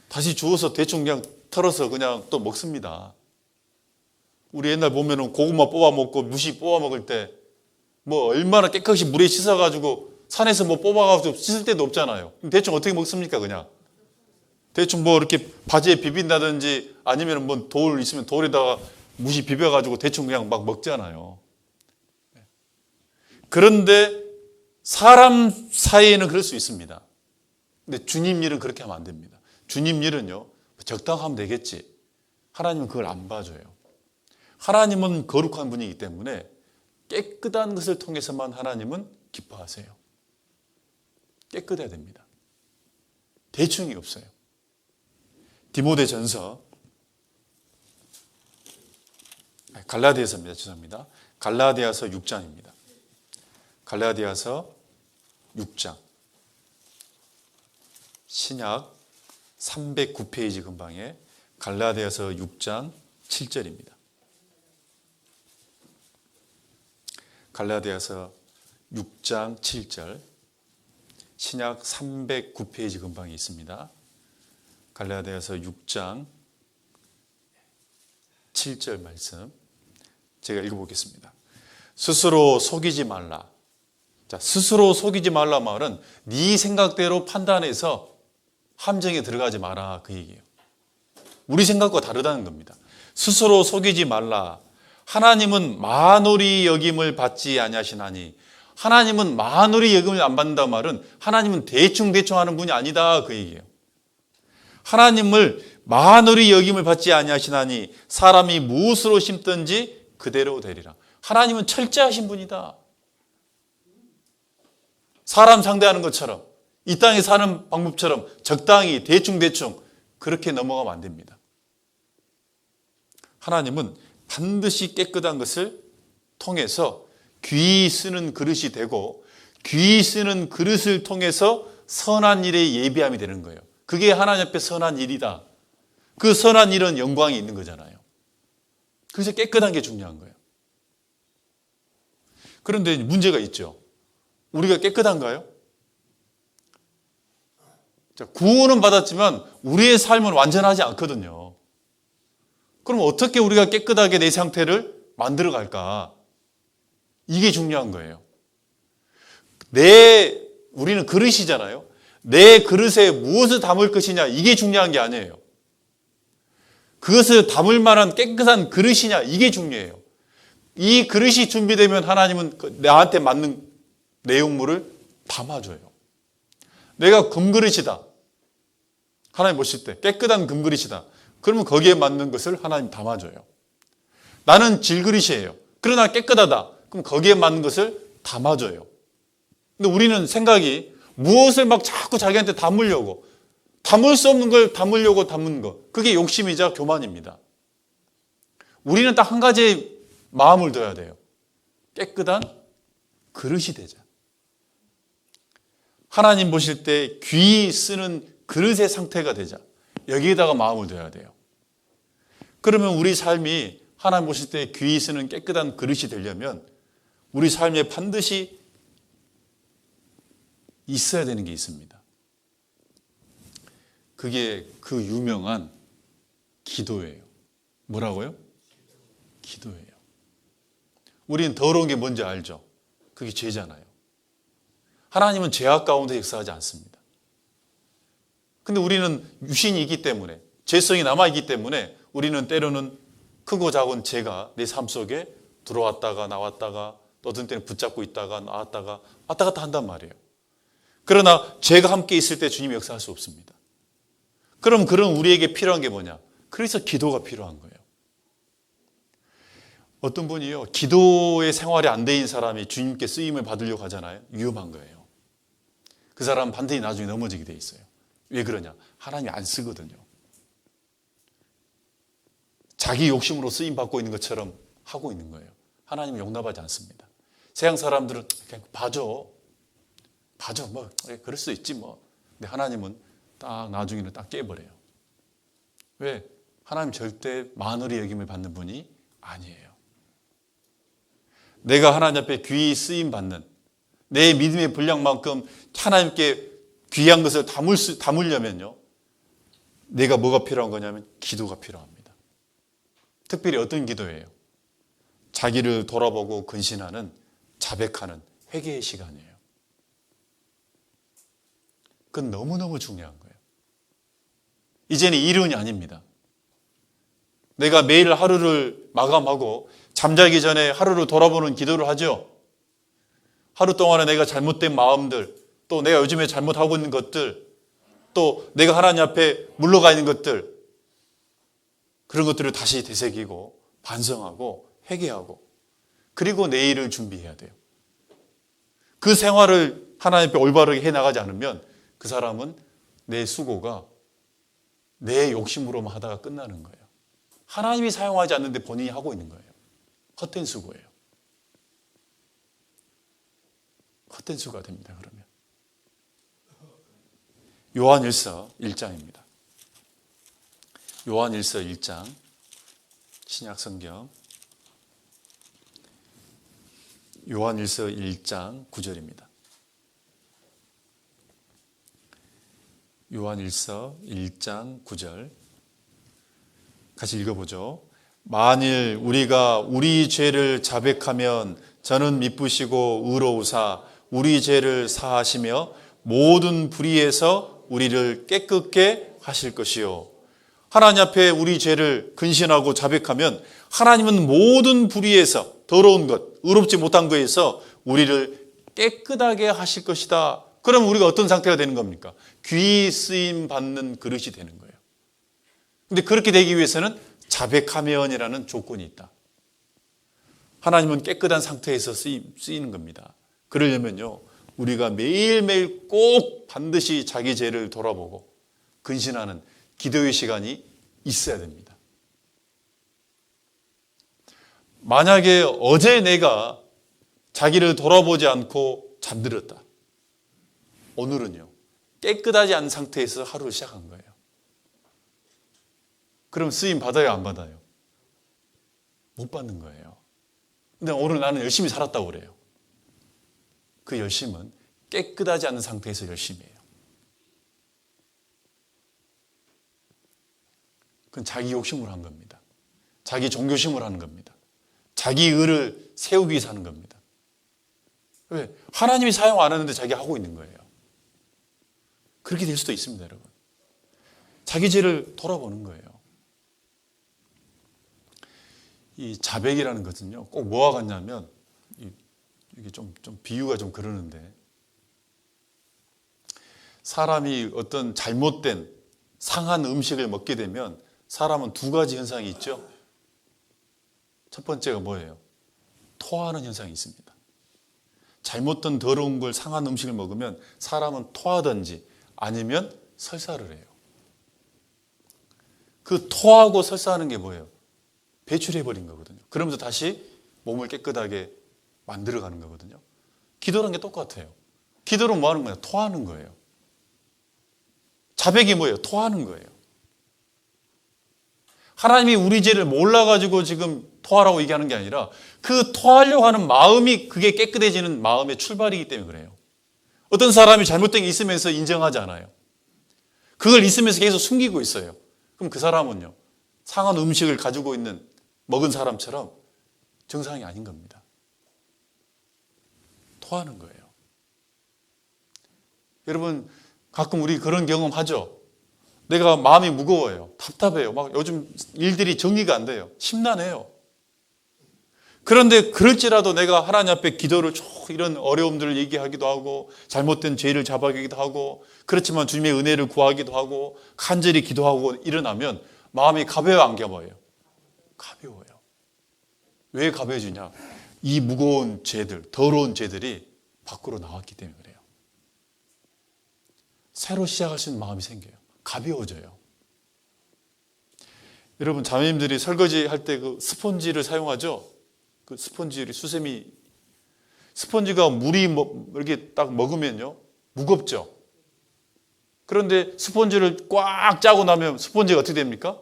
다시 주워서 대충 그냥 털어서 그냥 또 먹습니다. 우리 옛날 보면은 고구마 뽑아 먹고 무시 뽑아 먹을 때 뭐 얼마나 깨끗이 물에 씻어가지고 산에서 뭐 뽑아가지고 씻을 때도 없잖아요. 대충 어떻게 먹습니까? 그냥 대충 뭐 이렇게 바지에 비빈다든지 아니면 뭐 돌 있으면 돌에다가 무시 비벼가지고 대충 그냥 막 먹잖아요. 그런데 사람 사이에는 그럴 수 있습니다. 근데 주님 일은 그렇게 하면 안 됩니다. 주님 일은요, 적당하면 되겠지. 하나님은 그걸 안 봐줘요. 하나님은 거룩한 분이기 때문에 깨끗한 것을 통해서만 하나님은 기뻐하세요. 깨끗해야 됩니다. 대충이 없어요. 디모데전서, 갈라디아서입니다. 죄송합니다. 갈라디아서 6장입니다. 갈라디아서 6장. 신약 309페이지 근방에 갈라디아서 6장 7절입니다. 갈라디아서 6장 7절. 신약 309페이지 근방에 있습니다. 갈라디아서 6장 7절 말씀 제가 읽어보겠습니다. 스스로 속이지 말라. 자, 스스로 속이지 말라 말은 네 생각대로 판단해서 함정에 들어가지 마라 그 얘기예요. 우리 생각과 다르다는 겁니다. 스스로 속이지 말라. 하나님은 만홀히 여김을 받지 아니하시나니. 하나님은 만홀히 여김을 안 받는다 말은 하나님은 대충 하는 분이 아니다 그 얘기예요. 하나님을 만홀히 여김을 받지 아니하시나니 사람이 무엇으로 심든지 그대로 되리라. 하나님은 철저하신 분이다. 사람 상대하는 것처럼 이 땅에 사는 방법처럼 적당히 대충 그렇게 넘어가면 안 됩니다. 하나님은 반드시 깨끗한 것을 통해서 귀히 쓰는 그릇이 되고 귀히 쓰는 그릇을 통해서 선한 일의 예비함이 되는 거예요. 그게 하나님 앞에 선한 일이다. 그 선한 일은 영광이 있는 거잖아요. 그래서 깨끗한 게 중요한 거예요. 그런데 문제가 있죠. 우리가 깨끗한가요? 구원은 받았지만 우리의 삶은 완전하지 않거든요. 그럼 어떻게 우리가 깨끗하게 내 상태를 만들어 갈까? 이게 중요한 거예요. 우리는 그릇이잖아요. 내 그릇에 무엇을 담을 것이냐, 이게 중요한 게 아니에요. 그것을 담을 만한 깨끗한 그릇이냐, 이게 중요해요. 이 그릇이 준비되면 하나님은 나한테 맞는 내용물을 담아줘요. 내가 금그릇이다. 하나님 보실 때 깨끗한 금그릇이다. 그러면 거기에 맞는 것을 하나님 담아줘요. 나는 질그릇이에요. 그러나 깨끗하다. 그럼 거기에 맞는 것을 담아줘요. 근데 우리는 생각이 무엇을 막 자꾸 자기한테 담으려고, 담을 수 없는 걸 담으려고 담은 것, 그게 욕심이자 교만입니다. 우리는 딱 한 가지의 마음을 둬야 돼요. 깨끗한 그릇이 되자. 하나님 보실 때 귀히 쓰는 그릇의 상태가 되자. 여기에다가 마음을 둬야 돼요. 그러면 우리 삶이 하나님 보실 때 귀히 쓰는 깨끗한 그릇이 되려면 우리 삶에 반드시 있어야 되는 게 있습니다. 그게 그 유명한 기도예요. 뭐라고요? 기도예요. 우리는 더러운 게 뭔지 알죠? 그게 죄잖아요. 하나님은 죄악 가운데 역사하지 않습니다. 근데 우리는 유신이 있기 때문에, 죄성이 남아있기 때문에 우리는 때로는 크고 작은 죄가 내 삶 속에 들어왔다가 나왔다가 또 어떤 때는 붙잡고 있다가 나왔다가 왔다 갔다 한단 말이에요. 그러나 죄가 함께 있을 때 주님이 역사할 수 없습니다. 그럼 그런 우리에게 필요한 게 뭐냐? 그래서 기도가 필요한 거예요. 어떤 분이요, 기도의 생활이 안 돼 있는 사람이 주님께 쓰임을 받으려고 하잖아요. 위험한 거예요. 그 사람은 반드시 나중에 넘어지게 돼 있어요. 왜 그러냐? 하나님이 안 쓰거든요. 자기 욕심으로 쓰임 받고 있는 것처럼 하고 있는 거예요. 하나님은 용납하지 않습니다. 세상 사람들은 그냥 봐줘 뭐 그럴 수 있지 뭐. 근데 하나님은 딱 나중에는 딱 깨버려요. 왜? 하나님 절대 만월의 여김을 받는 분이 아니에요. 내가 하나님 앞에 귀히 쓰임 받는 내 믿음의 분량만큼 하나님께 귀한 것을 담으려면요, 내가 뭐가 필요한 거냐면 기도가 필요합니다. 특별히 어떤 기도예요? 자기를 돌아보고 근신하는, 자백하는 회개의 시간이에요. 그건 너무너무 중요한 거예요. 이제는 이론이 아닙니다. 내가 매일 하루를 마감하고 잠자기 전에 하루를 돌아보는 기도를 하죠. 하루 동안에 내가 잘못된 마음들, 또 내가 요즘에 잘못하고 있는 것들, 또 내가 하나님 앞에 물러가 있는 것들, 그런 것들을 다시 되새기고 반성하고 회개하고, 그리고 내일을 준비해야 돼요. 그 생활을 하나님 앞에 올바르게 해나가지 않으면 그 사람은 내 수고가 내 욕심으로만 하다가 끝나는 거예요. 하나님이 사용하지 않는데 본인이 하고 있는 거예요. 헛된 수고예요. 헛된 수고가 됩니다. 그러면 요한일서 1장입니다. 요한일서 1장 신약성경 요한일서 1장 9절입니다. 요한일서 1장 9절 같이 읽어보죠. 만일 우리가 우리 죄를 자백하면 저는 미쁘시고 의로우사 우리 죄를 사하시며 모든 불의에서 우리를 깨끗게 하실 것이요. 하나님 앞에 우리 죄를 근신하고 자백하면 하나님은 모든 불의에서, 더러운 것, 의롭지 못한 것에서 우리를 깨끗하게 하실 것이다. 그럼 우리가 어떤 상태가 되는 겁니까? 귀히 쓰임 받는 그릇이 되는 거예요. 근데 그렇게 되기 위해서는 자백하면이라는 조건이 있다. 하나님은 깨끗한 상태에서 쓰이는 겁니다. 그러려면요, 우리가 매일매일 꼭 반드시 자기 죄를 돌아보고 근신하는 기도의 시간이 있어야 됩니다. 만약에 어제 내가 자기를 돌아보지 않고 잠들었다. 오늘은요, 깨끗하지 않은 상태에서 하루를 시작한 거예요. 그럼 쓰임 받아요, 안 받아요? 못 받는 거예요. 근데 오늘 나는 열심히 살았다고 그래요. 그 열심은 깨끗하지 않은 상태에서 열심히 해요. 그건 자기 욕심으로 한 겁니다. 자기 종교심으로 하는 겁니다. 자기 의를 세우기 위해서 하는 겁니다. 왜? 하나님이 사용 안 하는데 자기가 하고 있는 거예요. 그렇게 될 수도 있습니다, 여러분. 자기 죄를 돌아보는 거예요. 이 자백이라는 것은요, 꼭 뭐와 같냐면, 이게 좀 비유가 좀 그러는데, 사람이 어떤 잘못된 상한 음식을 먹게 되면 사람은 두 가지 현상이 있죠. 첫 번째가 뭐예요? 토하는 현상이 있습니다. 잘못된 더러운 걸, 상한 음식을 먹으면 사람은 토하든지 아니면 설사를 해요. 그 토하고 설사하는 게 뭐예요? 배출해버린 거거든요. 그러면서 다시 몸을 깨끗하게 만들어가는 거거든요. 기도라는 게 똑같아요. 기도는 뭐 하는 거예요? 토하는 거예요. 자백이 뭐예요? 토하는 거예요. 하나님이 우리 죄를 몰라가지고 지금 토하라고 얘기하는 게 아니라 그 토하려고 하는 마음이, 그게 깨끗해지는 마음의 출발이기 때문에 그래요. 어떤 사람이 잘못된 게 있으면서 인정하지 않아요. 그걸 있으면서 계속 숨기고 있어요. 그럼 그 사람은요, 상한 음식을 가지고 있는 먹은 사람처럼 정상이 아닌 겁니다. 토하는 거예요. 여러분 가끔 우리 그런 경험 하죠. 내가 마음이 무거워요. 답답해요. 막 요즘 일들이 정리가 안 돼요. 심란해요. 그런데 그럴지라도 내가 하나님 앞에 기도를 쭉 이런 어려움들을 얘기하기도 하고 잘못된 죄를 잡아가기도 하고 그렇지만 주님의 은혜를 구하기도 하고 간절히 기도하고 일어나면 마음이 가벼워요, 안 가벼워요? 가벼워요. 왜 가벼워지냐? 이 무거운 죄들, 더러운 죄들이 밖으로 나왔기 때문에 그래요. 새로 시작할 수 있는 마음이 생겨요. 가벼워져요. 여러분 자매님들이 설거지 할 때 그 스펀지를 사용하죠? 그 스펀지를 스펀지가 물이 이렇게 딱 먹으면요 무겁죠. 그런데 스펀지를 꽉 짜고 나면 스펀지가 어떻게 됩니까?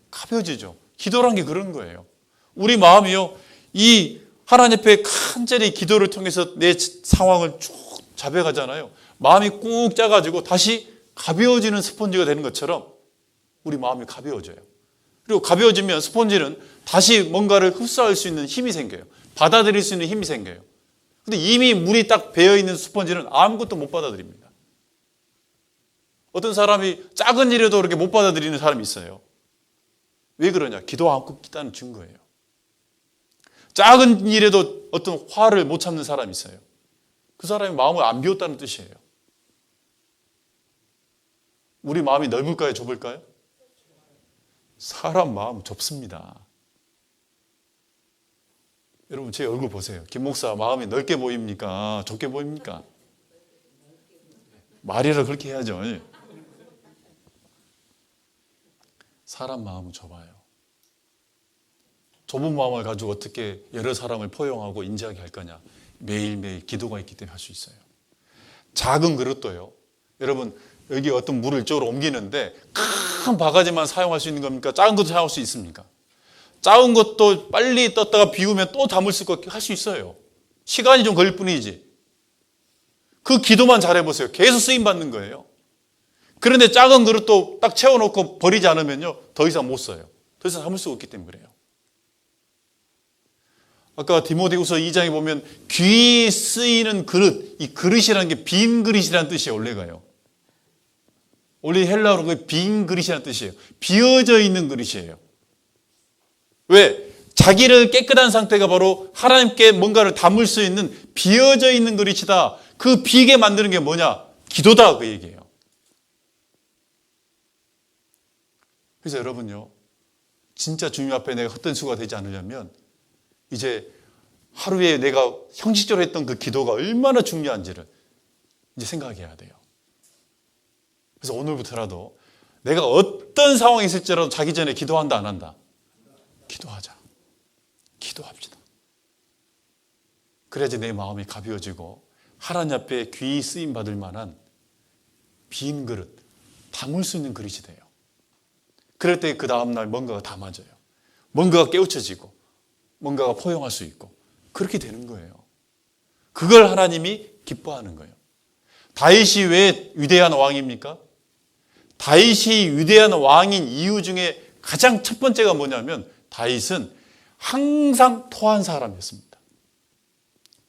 가벼워지죠. 기도란 게 그런 거예요. 우리 마음이요 이 하나님 앞에 간절히 기도를 통해서 내 상황을 쭉 잡아가잖아요. 마음이 꾹 짜가지고 다시 가벼워지는 스펀지가 되는 것처럼 우리 마음이 가벼워져요. 그리고 가벼워지면 스펀지는 다시 뭔가를 흡수할 수 있는 힘이 생겨요. 받아들일 수 있는 힘이 생겨요. 근데 이미 물이 딱 배어있는 스펀지는 아무것도 못 받아들입니다. 어떤 사람이 작은 일에도 그렇게 못 받아들이는 사람이 있어요. 왜 그러냐? 기도 안 굽다는 증거예요. 작은 일에도 어떤 화를 못 참는 사람이 있어요. 그 사람이 마음을 안 비웠다는 뜻이에요. 우리 마음이 넓을까요? 좁을까요? 사람 마음 좁습니다. 여러분 제 얼굴 보세요. 김 목사 마음이 넓게 보입니까? 좁게 보입니까? 말이라 그렇게 해야죠. 사람 마음은 좁아요. 좁은 마음을 가지고 어떻게 여러 사람을 포용하고 인지하게 할 거냐. 매일매일 기도가 있기 때문에 할 수 있어요. 작은 그릇도요. 여러분 여기 어떤 물을 이쪽으로 옮기는데 큰 바가지만 사용할 수 있는 겁니까? 작은 것도 사용할 수 있습니까? 작은 것도 빨리 떴다가 비우면 또 담을 수 있고 할 수 있어요. 시간이 좀 걸릴 뿐이지. 그 기도만 잘해보세요. 계속 쓰임받는 거예요. 그런데 작은 그릇도 딱 채워놓고 버리지 않으면요 더 이상 못 써요. 더 이상 담을 수가 없기 때문에 그래요. 아까 디모데후서 2장에 보면 귀 쓰이는 그릇, 이 그릇이라는 게 빈 그릇이라는 뜻이에요. 원래가요. 원래 헬라어로 그 빈 그릇이라는 뜻이에요. 비어져 있는 그릇이에요. 왜? 자기를 깨끗한 상태가 바로 하나님께 뭔가를 담을 수 있는 비어져 있는 그릇이다. 그 비게 만드는 게 뭐냐? 기도다 그 얘기예요. 그래서 여러분요. 진짜 주님 앞에 내가 헛된 수가 되지 않으려면 이제 하루에 내가 형식적으로 했던 그 기도가 얼마나 중요한지를 이제 생각해야 돼요. 그래서 오늘부터라도 내가 어떤 상황이 있을지라도 자기 전에 기도한다 안 한다? 기도하자. 기도합시다. 그래야지 내 마음이 가벼워지고 하나님 앞에 귀히 쓰임 받을 만한 빈 그릇, 담을 수 있는 그릇이 돼요. 그럴 때 그 다음날 뭔가가 담아져요. 뭔가가 깨우쳐지고 뭔가가 포용할 수 있고 그렇게 되는 거예요. 그걸 하나님이 기뻐하는 거예요. 다윗이 왜 위대한 왕입니까? 다윗이 위대한 왕인 이유 중에 가장 첫 번째가 뭐냐면 다윗은 항상 토한 사람이었습니다.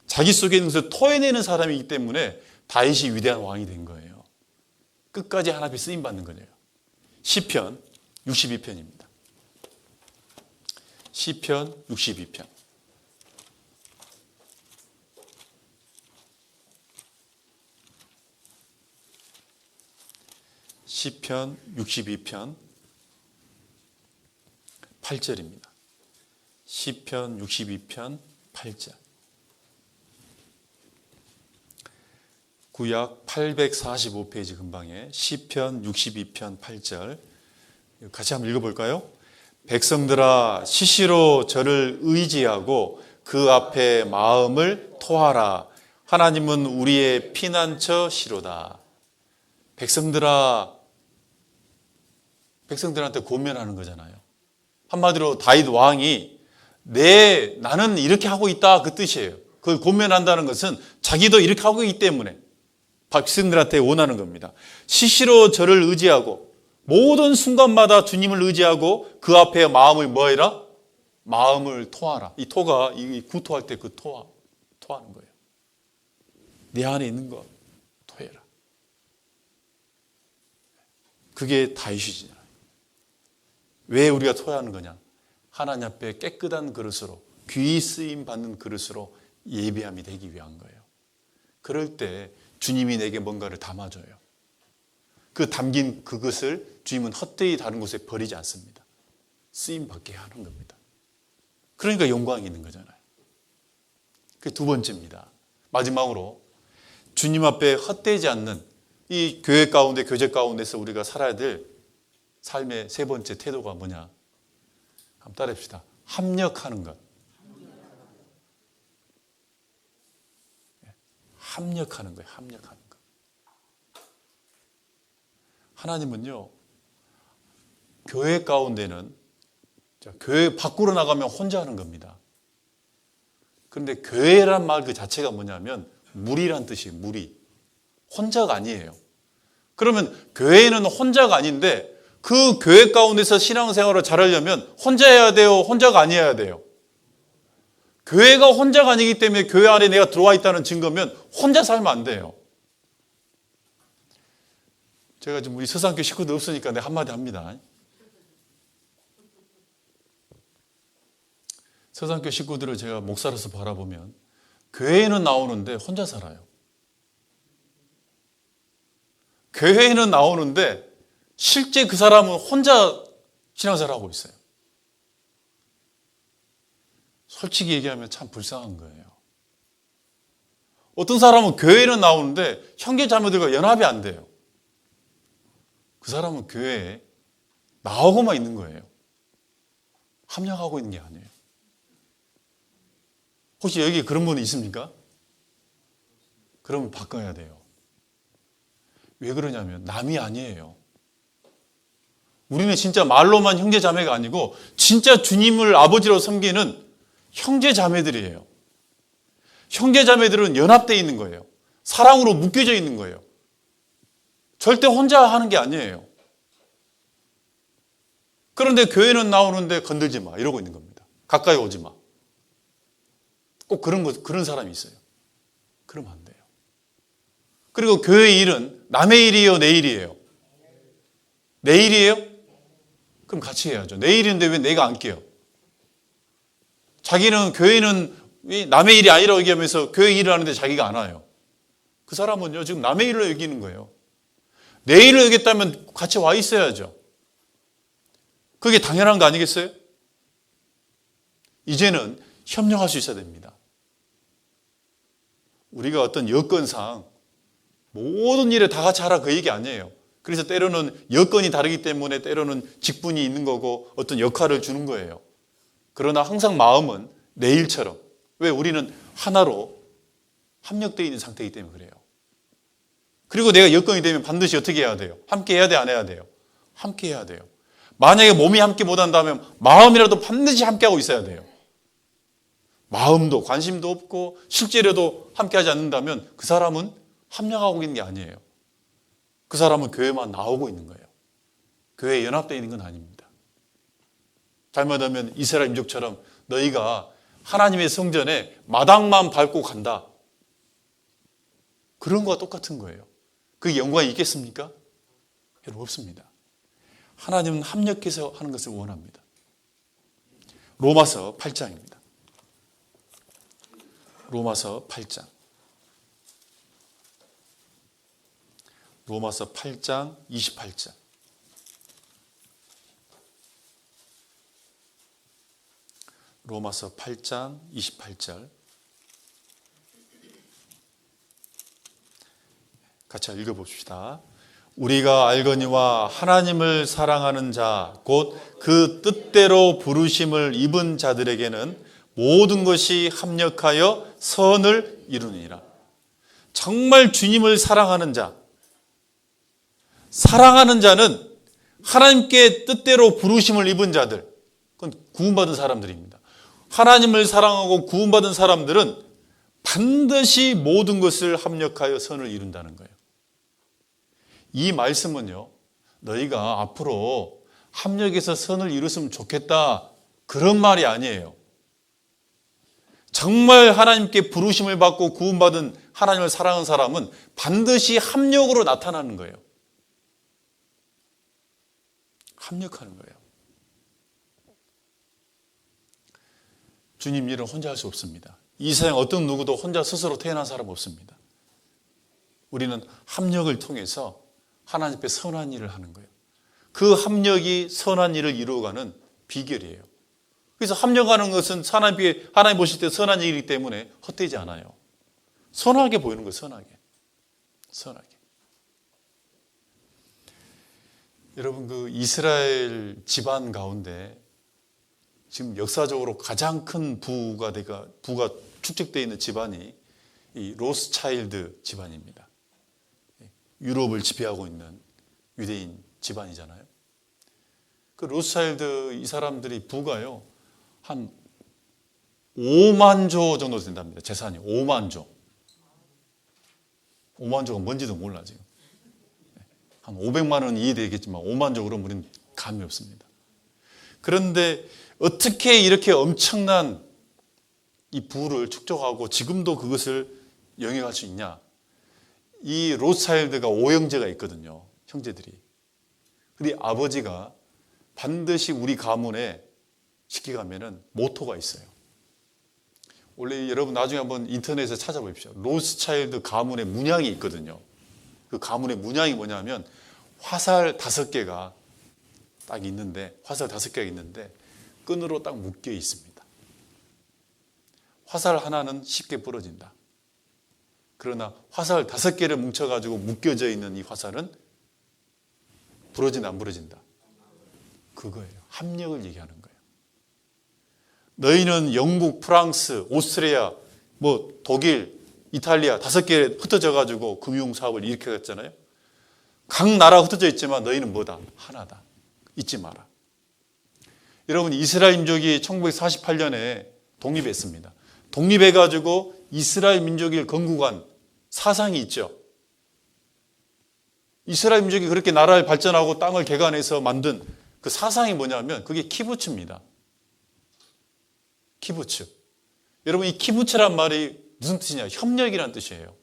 자기 속에 있는 것을 토해내는 사람이기 때문에 다윗이 위대한 왕이 된 거예요. 끝까지 하나님 앞에 쓰임받는 거예요. 시편 62편입니다. 시편 62편. 시편 62편 8절입니다. 시편 62편 8절. 구약 845페이지 근방에 시편 62편 8절 같이 한번 읽어볼까요? 백성들아 시시로 저를 의지하고 그 앞에 마음을 토하라. 하나님은 우리의 피난처 시로다. 백성들한테 고면하는 거잖아요. 한마디로 다윗 왕이 나는 이렇게 하고 있다 그 뜻이에요. 그걸 고면한다는 것은 자기도 이렇게 하고 있기 때문에 백성들한테 원하는 겁니다. 시시로 저를 의지하고 모든 순간마다 주님을 의지하고 그 앞에 마음을 뭐해라? 마음을 토하라. 이 토가 이 구토할 때 그 토하는 거예요. 내 안에 있는 거 토해라. 그게 다윗이잖아요. 왜 우리가 토하는 거냐? 하나님 앞에 깨끗한 그릇으로, 귀히 쓰임 받는 그릇으로 예배함이 되기 위한 거예요. 그럴 때 주님이 내게 뭔가를 담아줘요. 그 담긴 그것을 주님은 헛되이 다른 곳에 버리지 않습니다. 쓰임 받게 하는 겁니다. 그러니까 영광이 있는 거잖아요. 그게 두 번째입니다. 마지막으로 주님 앞에 헛되지 않는 이 교회 가운데, 교제 가운데서 우리가 살아야 될 삶의 세 번째 태도가 뭐냐? 한번 따라합시다. 합력하는 것. 합력하는 거예요. 합력하는 것. 하나님은요, 교회 가운데는 교회 밖으로 나가면 혼자 하는 겁니다. 그런데 교회란 말 그 자체가 뭐냐면 무리란 뜻이에요. 무리. 혼자가 아니에요. 그러면 교회는 혼자가 아닌데 그 교회 가운데서 신앙생활을 잘하려면 혼자 해야 돼요? 혼자가 아니어야 돼요? 교회가 혼자가 아니기 때문에 교회 안에 내가 들어와 있다는 증거면 혼자 살면 안 돼요. 제가 지금 우리 서산교 식구들 없으니까 내가 한마디 합니다. 서산교 식구들을 제가 목사로서 바라보면 교회에는 나오는데 혼자 살아요. 교회에는 나오는데 실제 그 사람은 혼자 신앙생활을 하고 있어요. 솔직히 얘기하면 참 불쌍한 거예요. 어떤 사람은 교회에는 나오는데 형제 자매들과 연합이 안 돼요. 그 사람은 교회에 나오고만 있는 거예요. 합력하고 있는 게 아니에요. 혹시 여기 그런 분이 있습니까? 그러면 바꿔야 돼요. 왜 그러냐면 남이 아니에요. 우리는 진짜 말로만 형제 자매가 아니고 진짜 주님을 아버지로 섬기는 형제 자매들이에요. 형제 자매들은 연합되어 있는 거예요. 사랑으로 묶여져 있는 거예요. 절대 혼자 하는 게 아니에요. 그런데 교회는 나오는데 건들지 마 이러고 있는 겁니다. 가까이 오지 마. 꼭 그런 사람이 있어요. 그러면 안 돼요. 그리고 교회 일은 남의 일이에요, 내 일이에요? 내 일이에요? 그럼 같이 해야죠. 내 일인데 왜 내가 안 깨요? 자기는 교회는 남의 일이 아니라고 얘기하면서 교회 일을 하는데 자기가 안 와요. 그 사람은요 지금 남의 일로 여기는 거예요. 내 일을 여겼다면 같이 와 있어야죠. 그게 당연한 거 아니겠어요? 이제는 협력할 수 있어야 됩니다. 우리가 어떤 여건상 모든 일에 다 같이 하라 그 얘기 아니에요. 그래서 때로는 여건이 다르기 때문에 때로는 직분이 있는 거고 어떤 역할을 주는 거예요. 그러나 항상 마음은 내 일처럼. 왜? 우리는 하나로 합력되어 있는 상태이기 때문에 그래요. 그리고 내가 여건이 되면 반드시 어떻게 해야 돼요? 함께 해야 돼, 안 해야 돼요? 함께 해야 돼요. 만약에 몸이 함께 못한다면 마음이라도 반드시 함께하고 있어야 돼요. 마음도 관심도 없고 실제로도 함께하지 않는다면 그 사람은 합력하고 있는 게 아니에요. 그 사람은 교회만 나오고 있는 거예요. 교회에 연합되어 있는 건 아닙니다. 잘못하면 이스라엘 민족처럼 너희가 하나님의 성전에 마당만 밟고 간다. 그런 거와 똑같은 거예요. 그게 영광이 있겠습니까? 여러분 없습니다. 하나님은 합력해서 하는 것을 원합니다. 로마서 8장입니다. 로마서 8장. 로마서 8장 28절. 로마서 8장 28절. 같이 읽어봅시다. 우리가 알거니와 하나님을 사랑하는 자, 곧 그 뜻대로 부르심을 입은 자들에게는 모든 것이 합력하여 선을 이루니라. 정말 주님을 사랑하는 자, 사랑하는 자는 하나님께 뜻대로 부르심을 입은 자들, 그건 구원받은 사람들입니다. 하나님을 사랑하고 구원받은 사람들은 반드시 모든 것을 합력하여 선을 이룬다는 거예요. 이 말씀은요, 너희가 앞으로 합력해서 선을 이루었으면 좋겠다, 그런 말이 아니에요. 정말 하나님께 부르심을 받고 구원받은 하나님을 사랑하는 사람은 반드시 합력으로 나타나는 거예요. 합력하는 거예요. 주님 일은 혼자 할 수 없습니다. 이 세상 어떤 누구도 혼자 스스로 태어난 사람 없습니다. 우리는 합력을 통해서 하나님 앞에 선한 일을 하는 거예요. 그 합력이 선한 일을 이루어가는 비결이에요. 그래서 합력하는 것은 하나님 보실 때 선한 일이기 때문에 헛되지 않아요. 선하게 보이는 거예요. 선하게. 여러분, 그 이스라엘 집안 가운데 지금 역사적으로 가장 큰 부가 축적되어 있는 집안이 이 로스차일드 집안입니다. 유럽을 지배하고 있는 유대인 집안이잖아요. 그 로스차일드 이 사람들이 부가요, 한 5만 조 정도 된답니다. 재산이 5만 조. 5만 조가 뭔지도 몰라 지금. 한 500만 원 이해되겠지만 5만 조 그러면 우리는 감이 없습니다. 그런데 어떻게 이렇게 엄청난 이 부를 축적하고 지금도 그것을 영위할 수 있냐? 이 로스차일드가 5형제가 있거든요. 형제들이. 근데 아버지가 반드시 우리 가문에 쉽게 가면은 모토가 있어요. 원래 여러분 나중에 한번 인터넷에 찾아보십시오. 로스차일드 가문의 문양이 있거든요. 그 가문의 문양이 뭐냐면 화살 5개가 딱 있는데, 화살 5개가 있는데 끈으로 딱 묶여 있습니다. 화살 하나는 쉽게 부러진다. 그러나 화살 5개를 뭉쳐가지고 묶여져 있는 이 화살은 부러진다, 안 부러진다? 그거예요. 합력을 얘기하는 거예요. 너희는 영국, 프랑스, 오스트리아, 독일, 이탈리아 5개 흩어져가지고 금융사업을 일으켰잖아요. 각 나라 흩어져 있지만 너희는 뭐다? 하나다. 잊지 마라. 여러분, 이스라엘 민족이 1948년에 독립했습니다. 독립해가지고 이스라엘 민족을 건국한 사상이 있죠. 이스라엘 민족이 그렇게 나라를 발전하고 땅을 개간해서 만든 그 사상이 뭐냐면 그게 키부츠입니다. 키부츠. 여러분, 이 키부츠란 말이 무슨 뜻이냐? 협력이란 뜻이에요.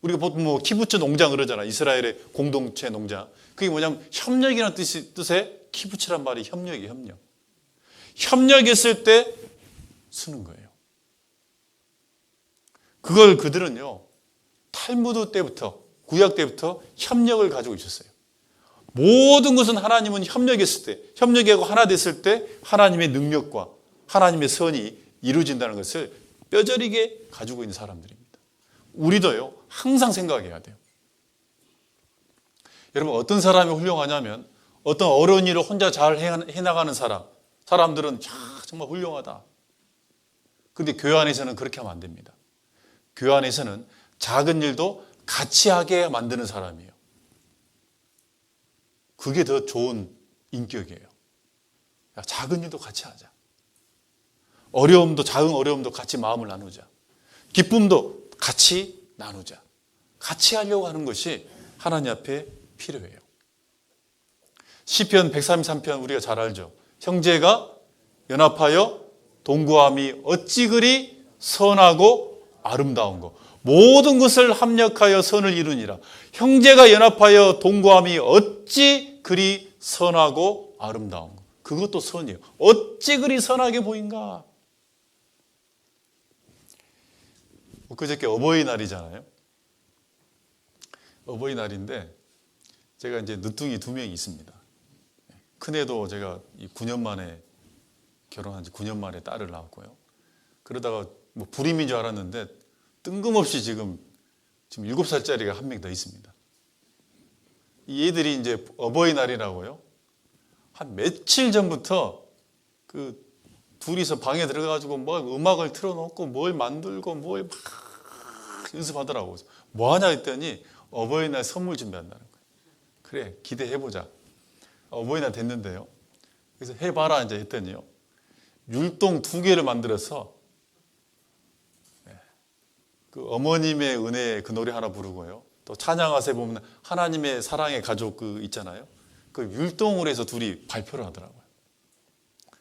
우리가 보통 키부츠 농장 그러잖아. 이스라엘의 공동체 농장. 그게 뭐냐면 협력이라는 뜻의 키부츠란 말이 협력이에요. 협력. 협력했을 때 쓰는 거예요. 그걸 그들은요, 탈무드 때부터, 구약 때부터 협력을 가지고 있었어요. 모든 것은 하나님은 협력했을 때, 협력하고 하나 됐을 때 하나님의 능력과 하나님의 선이 이루어진다는 것을 뼈저리게 가지고 있는 사람들입니다. 우리도요, 항상 생각해야 돼요. 여러분, 어떤 사람이 훌륭하냐면 어떤 어려운 일을 혼자 잘 해나가는 사람들은 정말 훌륭하다. 그런데 교회 안에서는 그렇게 하면 안 됩니다. 교회 안에서는 작은 일도 같이 하게 만드는 사람이에요. 그게 더 좋은 인격이에요. 작은 일도 같이 하자. 작은 어려움도 같이 마음을 나누자. 기쁨도 같이 나누자. 같이 하려고 하는 것이 하나님 앞에 필요해요. 시편 133편 우리가 잘 알죠. 형제가 연합하여 동거함이 어찌 그리 선하고 아름다운 것. 모든 것을 합력하여 선을 이루니라. 형제가 연합하여 동거함이 어찌 그리 선하고 아름다운 것. 그것도 선이에요. 어찌 그리 선하게 보인가. 그저께 어버이날이잖아요. 어버이날인데 제가 이제 늦둥이 2명이 있습니다. 큰애도 제가 9년 만에 결혼한 지 9년 만에 딸을 낳았고요. 그러다가 불임인 줄 알았는데 뜬금없이 지금 7살짜리가 한 명 더 있습니다. 이 애들이 이제 어버이날이라고요. 한 며칠 전부터 그 둘이서 방에 들어가가지고 음악을 틀어놓고 뭘 만들고 뭘 막 연습하더라고요. 뭐 하냐 했더니 어버이날 선물 준비한다는 거예요. 그래, 기대해보자. 어버이날 됐는데요. 그래서 해봐라 이제 했더니요. 율동 2개를 만들어서 그 어머님의 은혜 그 노래 하나 부르고요. 또 찬양하세 보면 하나님의 사랑의 가족 그 있잖아요. 그 율동을 해서 둘이 발표를 하더라고요.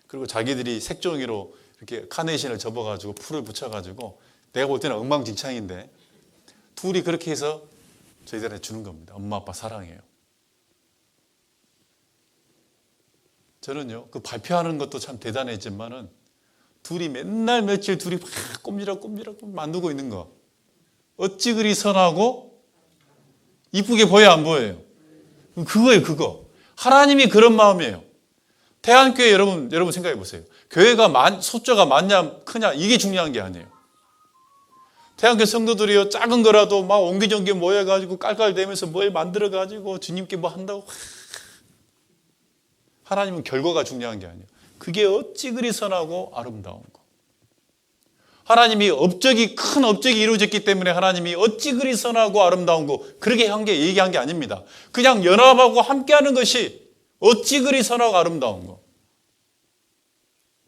그리고 자기들이 색종이로 이렇게 카네이션을 접어가지고 풀을 붙여가지고 내가 볼 때는 엉망진창인데 둘이 그렇게 해서 저희들한테 주는 겁니다. 엄마 아빠 사랑해요. 저는요 그 발표하는 것도 참 대단했지만은 둘이 맨날 며칠 둘이 막 꼼지락꼼지락 만들고 있는 거 어찌 그리 선하고 이쁘게 보여 안 보여요? 그거예요 그거. 하나님이 그런 마음이에요. 대한교회 여러분 생각해 보세요. 교회가 숫자가 많냐 크냐 이게 중요한 게 아니에요. 대한교회 성도들이요 작은 거라도 막 옹기종기 모여가지고 깔깔대면서 뭘 만들어가지고 주님께 뭐 한다고. 하나님은 결과가 중요한 게 아니에요. 그게 어찌 그리 선하고 아름다운 거. 하나님이 큰 업적이 이루어졌기 때문에 하나님이 어찌 그리 선하고 아름다운 거 그렇게 얘기한 게 아닙니다. 그냥 연합하고 함께하는 것이 어찌 그리 선하고 아름다운 거.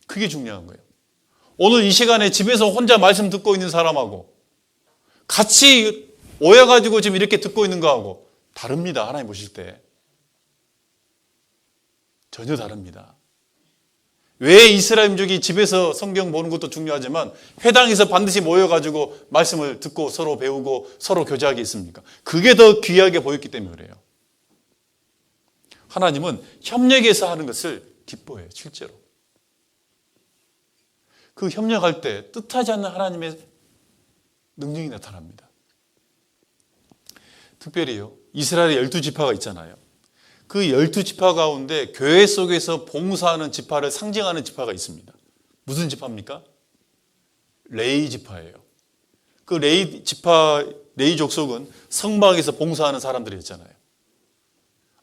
그게 중요한 거예요. 오늘 이 시간에 집에서 혼자 말씀 듣고 있는 사람하고 같이 모여가지고 지금 이렇게 듣고 있는 거하고 다릅니다. 하나님 보실 때. 전혀 다릅니다. 왜 이스라엘 민족이 집에서 성경 보는 것도 중요하지만 회당에서 반드시 모여가지고 말씀을 듣고 서로 배우고 서로 교제하게 있습니까? 그게 더 귀하게 보였기 때문에 그래요. 하나님은 협력해서 하는 것을 기뻐해요. 실제로. 그 협력할 때 뜻하지 않는 하나님의 능력이 나타납니다. 특별히요. 이스라엘의 12지파가 있잖아요. 그 12지파 가운데 교회 속에서 봉사하는 지파를 상징하는 지파가 있습니다. 무슨 지파입니까? 레위 지파예요. 그 레위 족속은 성막에서 봉사하는 사람들이었잖아요.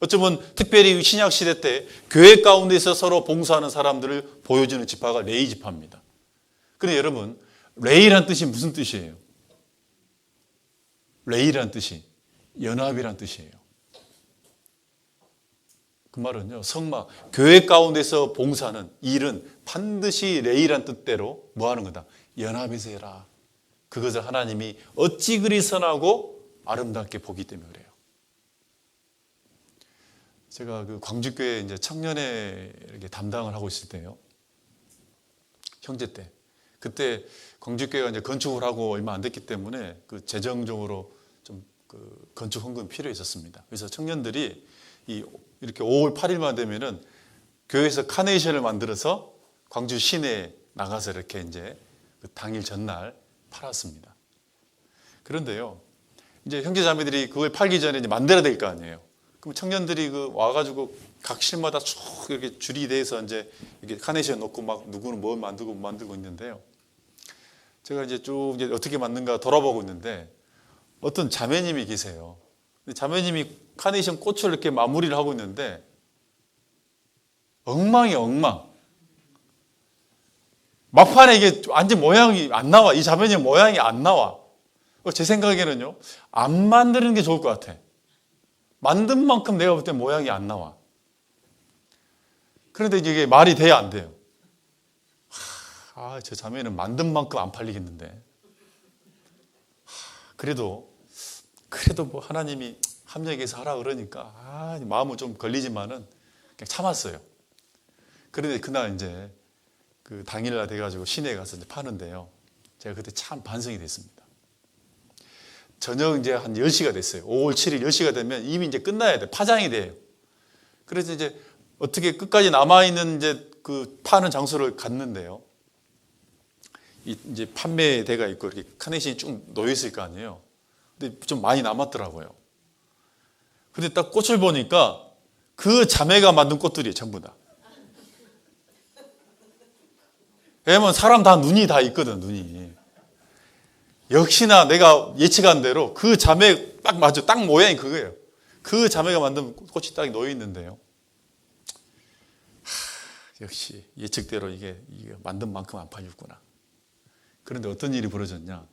어쩌면 특별히 신약 시대 때 교회 가운데서 서로 봉사하는 사람들을 보여주는 지파가 레위 지파입니다. 그런데 여러분, 레위란 뜻이 무슨 뜻이에요? 레위란 뜻이 연합이란 뜻이에요. 그 말은요, 성막, 교회 가운데서 봉사하는 일은 반드시 레위란 뜻대로 뭐 하는 거다? 연합해서 해라. 그것을 하나님이 어찌 그리 선하고 아름답게 보기 때문에 그래요. 제가 그 광주교회 이제 청년회 이렇게 담당을 하고 있을 때요. 형제 때. 그때 광주교회가 이제 건축을 하고 얼마 안 됐기 때문에 그 재정적으로 좀 그 건축 헌금이 필요해 있었습니다. 그래서 청년들이 이렇게 5월 8일만 되면은 교회에서 카네이션을 만들어서 광주 시내에 나가서 이렇게 이제 그 당일 전날 팔았습니다. 그런데요, 이제 형제 자매들이 그걸 팔기 전에 이제 만들어야 될 거 아니에요. 그럼 청년들이 그 와가지고 각 실마다 쭉 이렇게 줄이 돼서 이제 이렇게 카네이션 놓고 막 누구는 뭘 만들고 있는데요. 제가 이제 쭉 이제 어떻게 만든가 돌아보고 있는데 어떤 자매님이 계세요. 자매님이 카네이션 꽃을 이렇게 마무리를 하고 있는데 엉망이에요, 엉망. 막판에 이게 완전 모양이 안 나와. 이 자매님 모양이 안 나와. 제 생각에는요, 안 만드는 게 좋을 것 같아. 만든 만큼 내가 볼 때 모양이 안 나와. 그런데 이게 말이 돼야 안 돼요. 저 자매는 만든 만큼 안 팔리겠는데. 그래도 뭐 하나님이 합력해서 하라 그러니까 마음은 좀 걸리지만은 그냥 참았어요. 그런데 그날 이제 그 당일날 돼가지고 시내에 가서 이제 파는데요. 제가 그때 참 반성이 됐습니다. 저녁 이제 한 10시가 됐어요. 5월 7일 10시가 되면 이미 이제 끝나야 돼. 파장이 돼요. 그래서 이제 어떻게 끝까지 남아있는 이제 그 파는 장소를 갔는데요. 이제 판매대가 있고 이렇게 카네이션이 쭉 놓여있을 거 아니에요. 근데 좀 많이 남았더라고요. 근데 딱 꽃을 보니까 그 자매가 만든 꽃들이에요, 전부 다. 왜냐면 사람 다 눈이 다 있거든, 눈이. 역시나 내가 예측한 대로 그 자매 딱 맞아. 딱 모양이 그거예요. 그 자매가 만든 꽃이 딱 놓여 있는데요. 역시 예측대로 이게 만든 만큼 안 팔렸구나. 그런데 어떤 일이 벌어졌냐.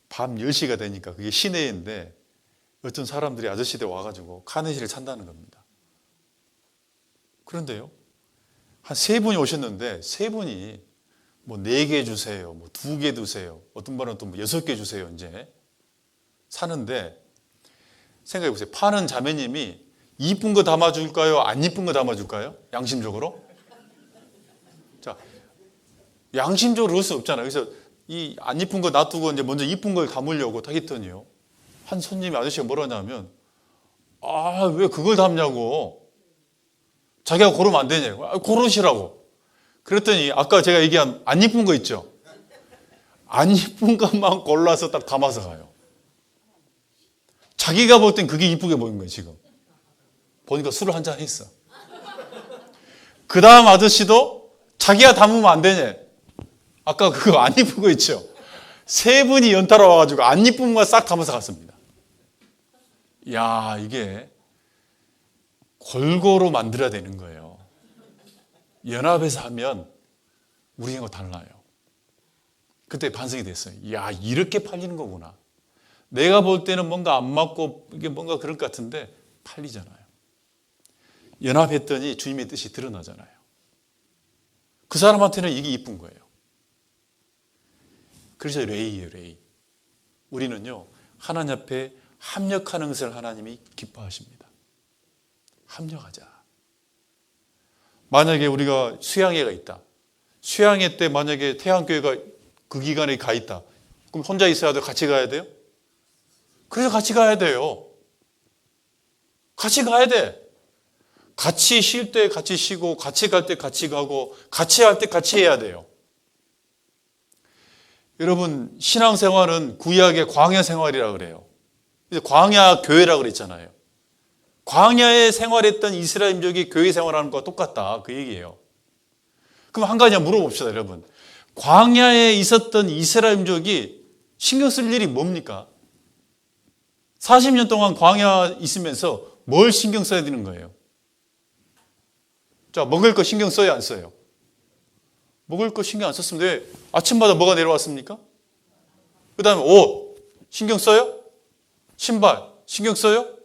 밤 10시가 되니까 그게 시내인데 어떤 사람들이 아저씨들 와가지고 카네이션을 산다는 겁니다. 그런데요, 한 3분이 오셨는데 3분이 뭐 4개 주세요, 뭐 2개 주세요, 어떤 분은 또 뭐 6개 주세요, 이제 사는데 생각해 보세요. 파는 자매님이 이쁜 거 담아줄까요? 안 이쁜 거 담아줄까요? 양심적으로? 자, 양심적으로 그럴 수 없잖아요. 그래서 이 안 이쁜 거 놔두고 이제 먼저 이쁜 걸 담으려고 딱 했더니요. 한 손님이 아저씨가 뭐라냐면, 아, 왜 그걸 담냐고. 자기가 고르면 안 되냐고. 아, 고르시라고. 그랬더니 아까 제가 얘기한 안 이쁜 거 있죠? 안 이쁜 것만 골라서 딱 담아서 가요. 자기가 볼 땐 그게 이쁘게 보인 거예요, 지금. 보니까 술을 한잔 했어. 그 다음 아저씨도 자기가 담으면 안 되냐. 아까 그거 안 이쁜 거 있죠? 세 분이 연타로 와가지고 안 이쁜 것만 싹 담아서 갔습니다. 야, 이게 골고루 만들어야 되는 거예요. 연합해서 하면 우리하고 달라요. 그때 반성이 됐어요. 야, 이렇게 팔리는 거구나. 내가 볼 때는 뭔가 안 맞고 이게 뭔가 그럴 것 같은데 팔리잖아요. 연합했더니 주님의 뜻이 드러나잖아요. 그 사람한테는 이게 이쁜 거예요. 그래서 레이예요, 레이. 우리는요, 하나님 앞에 합력하는 것을 하나님이 기뻐하십니다. 합력하자. 만약에 우리가 수양회가 있다. 수양회 때 만약에 태양교회가 그 기간에 가 있다. 그럼 혼자 있어야 돼요? 같이 가야 돼요? 그래서 같이 가야 돼요. 같이 가야 돼. 같이 쉴 때 같이 쉬고, 같이 갈 때 같이 가고, 같이 할 때 같이 해야 돼요. 여러분, 신앙생활은 구약의 광야 생활이라고 그래요. 광야 교회라고 그랬잖아요. 광야에 생활했던 이스라엘 민족이 교회 생활하는 것과 똑같다. 그 얘기예요. 그럼 한 가지 물어봅시다, 여러분. 광야에 있었던 이스라엘 민족이 신경 쓸 일이 뭡니까? 40년 동안 광야 있으면서 뭘 신경 써야 되는 거예요? 자, 먹을 거 신경 써야 안 써요? 먹을 거 신경 안 썼으면 왜 아침마다 뭐가 내려왔습니까? 그 다음에 옷 신경 써요? 신발 신경 써요?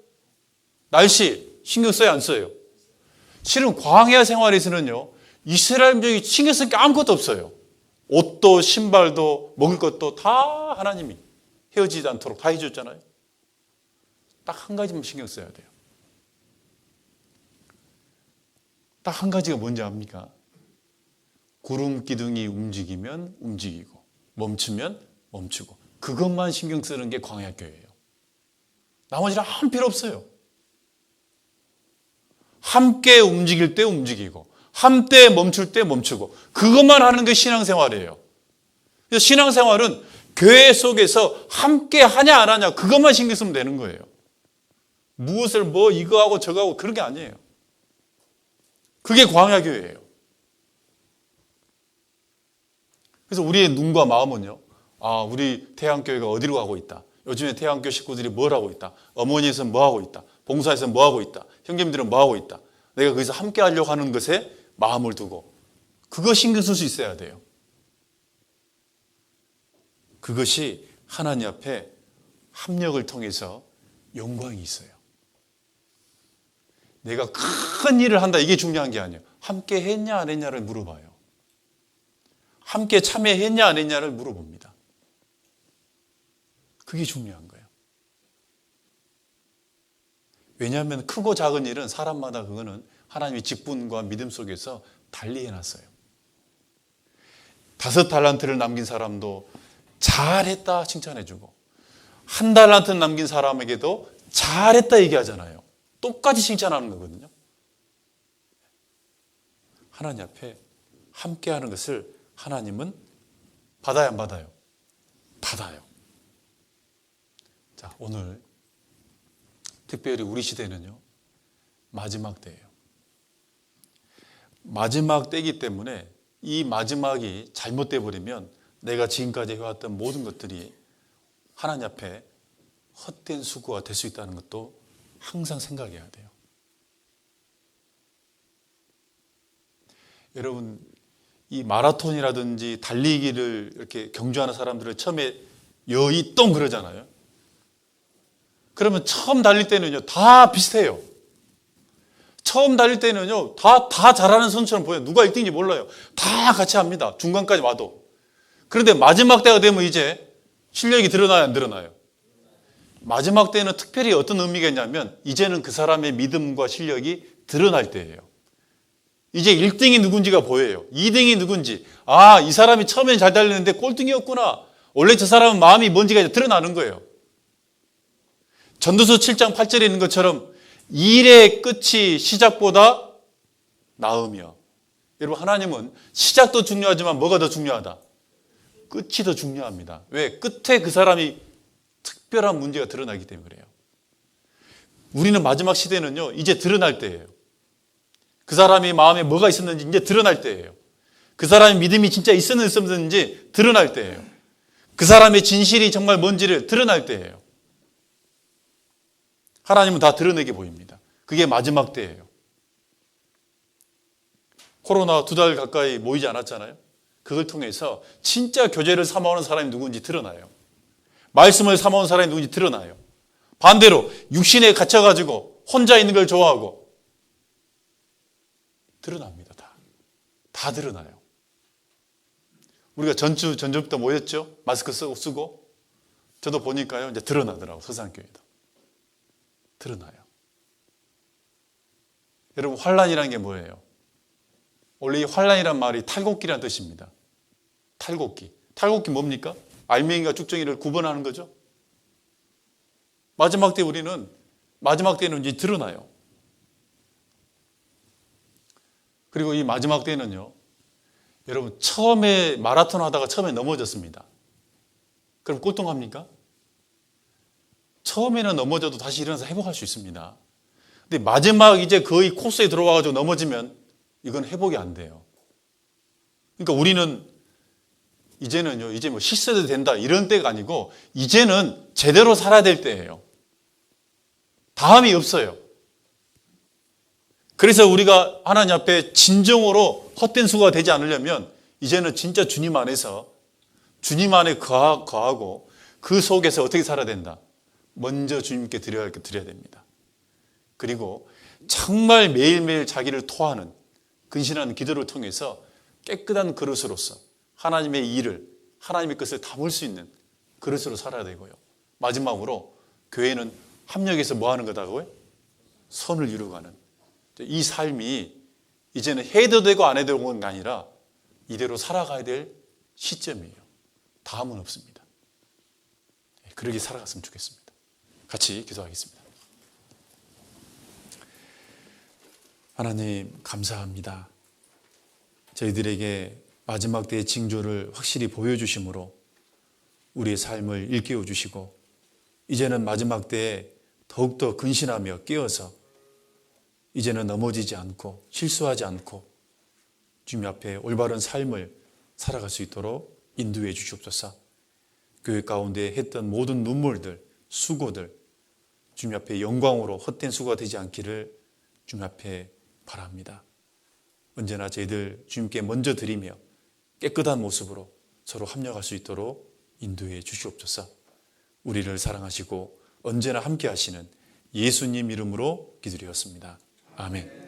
날씨 신경 써요? 안 써요? 실은 광야 생활에서는요, 이스라엘 민족이 신경 쓸 게 아무것도 없어요. 옷도 신발도 먹을 것도 다 하나님이 헤어지지 않도록 다 해줬잖아요. 딱 한 가지만 신경 써야 돼요. 딱 한 가지가 뭔지 압니까? 구름 기둥이 움직이면 움직이고 멈추면 멈추고, 그것만 신경 쓰는 게 광야교회예요. 나머지는 아무 필요 없어요. 함께 움직일 때 움직이고 함께 멈출 때 멈추고, 그것만 하는 게 신앙생활이에요. 그래서 신앙생활은 교회 속에서 함께 하냐 안 하냐 그것만 신경 쓰면 되는 거예요. 무엇을 뭐 이거 하고 저거 하고 그런 게 아니에요. 그게 광야교회예요. 그래서 우리의 눈과 마음은요, 아, 우리 태양교회가 어디로 가고 있다. 요즘에 태양교 식구들이 뭘 하고 있다. 어머니에서는 뭐 하고 있다. 봉사에서는 뭐 하고 있다. 형제님들은 뭐 하고 있다. 내가 거기서 함께 하려고 하는 것에 마음을 두고, 그거 신경 쓸 수 있어야 돼요. 그것이 하나님 앞에 합력을 통해서 영광이 있어요. 내가 큰 일을 한다, 이게 중요한 게 아니에요. 함께 했냐 안 했냐를 물어봐요. 함께 참여했냐 안 했냐를 물어봅니다. 그게 중요한 거예요. 왜냐하면 크고 작은 일은 사람마다 그거는 하나님의 직분과 믿음 속에서 달리 해놨어요. 5달란트를 남긴 사람도 잘했다 칭찬해주고, 1달란트 남긴 사람에게도 잘했다 얘기하잖아요. 똑같이 칭찬하는 거거든요. 하나님 앞에 함께하는 것을 하나님은 받아야 안 받아요? 받아요. 자, 오늘 특별히 우리 시대는요, 마지막 때예요. 마지막 때이기 때문에 이 마지막이 잘못돼 버리면 내가 지금까지 해왔던 모든 것들이 하나님 앞에 헛된 수고가 될 수 있다는 것도 항상 생각해야 돼요. 여러분, 이 마라톤이라든지 달리기를 이렇게 경주하는 사람들을 처음에 여의똥 그러잖아요. 그러면 처음 달릴 때는요, 다 비슷해요. 처음 달릴 때는요, 다 잘하는 선수처럼 보여요. 누가 1등인지 몰라요. 다 같이 합니다. 중간까지 와도. 그런데 마지막 때가 되면 이제 실력이 드러나요, 안 드러나요? 마지막 때는 특별히 어떤 의미가 있냐면 이제는 그 사람의 믿음과 실력이 드러날 때예요. 이제 1등이 누군지가 보여요. 2등이 누군지. 아, 이 사람이 처음엔 잘 달리는데 꼴등이었구나. 원래 저 사람은 마음이 뭔지가 이제 드러나는 거예요. 전도서 7장 8절에 있는 것처럼 일의 끝이 시작보다 나으며. 여러분, 하나님은 시작도 중요하지만 뭐가 더 중요하다? 끝이 더 중요합니다. 왜? 끝에 그 사람이 특별한 문제가 드러나기 때문에 그래요. 우리는 마지막 시대는요, 이제 드러날 때예요. 그 사람이 마음에 뭐가 있었는지 이제 드러날 때예요. 그 사람의 믿음이 진짜 있었는지 없었는지 드러날 때예요. 그 사람의 진실이 정말 뭔지를 드러날 때예요. 하나님은 다 드러내게 보입니다. 그게 마지막 때예요. 코로나 2달 가까이 모이지 않았잖아요. 그걸 통해서 진짜 교제를 삼아오는 사람이 누군지 드러나요. 말씀을 삼아오는 사람이 누군지 드러나요. 반대로 육신에 갇혀가지고 혼자 있는 걸 좋아하고 드러납니다. 다 드러나요. 우리가 전주부터 모였죠? 마스크 쓰고. 저도 보니까요, 이제 드러나더라고요. 서산교회도. 드러나요. 여러분, 환란이라는 게 뭐예요? 원래 이 환란이란 말이 탈곡기라는 뜻입니다. 탈곡기. 탈곡기 뭡니까? 알맹이와 쭉정이를 구분하는 거죠. 마지막 때는 이제 드러나요. 그리고 이 마지막 때는요, 여러분, 처음에 마라톤 하다가 처음에 넘어졌습니다. 그럼 꼴등합니까? 처음에는 넘어져도 다시 일어나서 회복할 수 있습니다. 근데 마지막 이제 거의 코스에 들어와가지고 넘어지면 이건 회복이 안 돼요. 그러니까 우리는 이제는요, 이제 뭐 실수해도 된다 이런 때가 아니고 이제는 제대로 살아야 될 때예요. 다음이 없어요. 그래서 우리가 하나님 앞에 진정으로 헛된 수고가 되지 않으려면 이제는 진짜 주님 안에서 주님 안에 거하고 그 속에서 어떻게 살아야 된다? 먼저 주님께 드려야 할 게 드려야 됩니다. 그리고 정말 매일매일 자기를 토하는 근신하는 기도를 통해서 깨끗한 그릇으로서 하나님의 일을, 하나님의 것을 담을 수 있는 그릇으로 살아야 되고요. 마지막으로 교회는 합력해서 뭐 하는 거다고요? 선을 이루어가는. 이 삶이 이제는 해도 되고 안 해도 되는 게 아니라 이대로 살아가야 될 시점이에요. 다음은 없습니다. 그러게 살아갔으면 좋겠습니다. 같이 기도하겠습니다. 하나님, 감사합니다. 저희들에게 마지막 때의 징조를 확실히 보여주심으로 우리의 삶을 일깨워 주시고 이제는 마지막 때에 더욱더 근신하며 깨어서 이제는 넘어지지 않고 실수하지 않고 주님 앞에 올바른 삶을 살아갈 수 있도록 인도해 주시옵소서. 교회 가운데 했던 모든 눈물들, 수고들 주님 앞에 영광으로 헛된 수고가 되지 않기를 주님 앞에 바랍니다. 언제나 저희들 주님께 먼저 드리며 깨끗한 모습으로 서로 합력할 수 있도록 인도해 주시옵소서. 우리를 사랑하시고 언제나 함께 하시는 예수님 이름으로 기도드렸습니다. 아멘.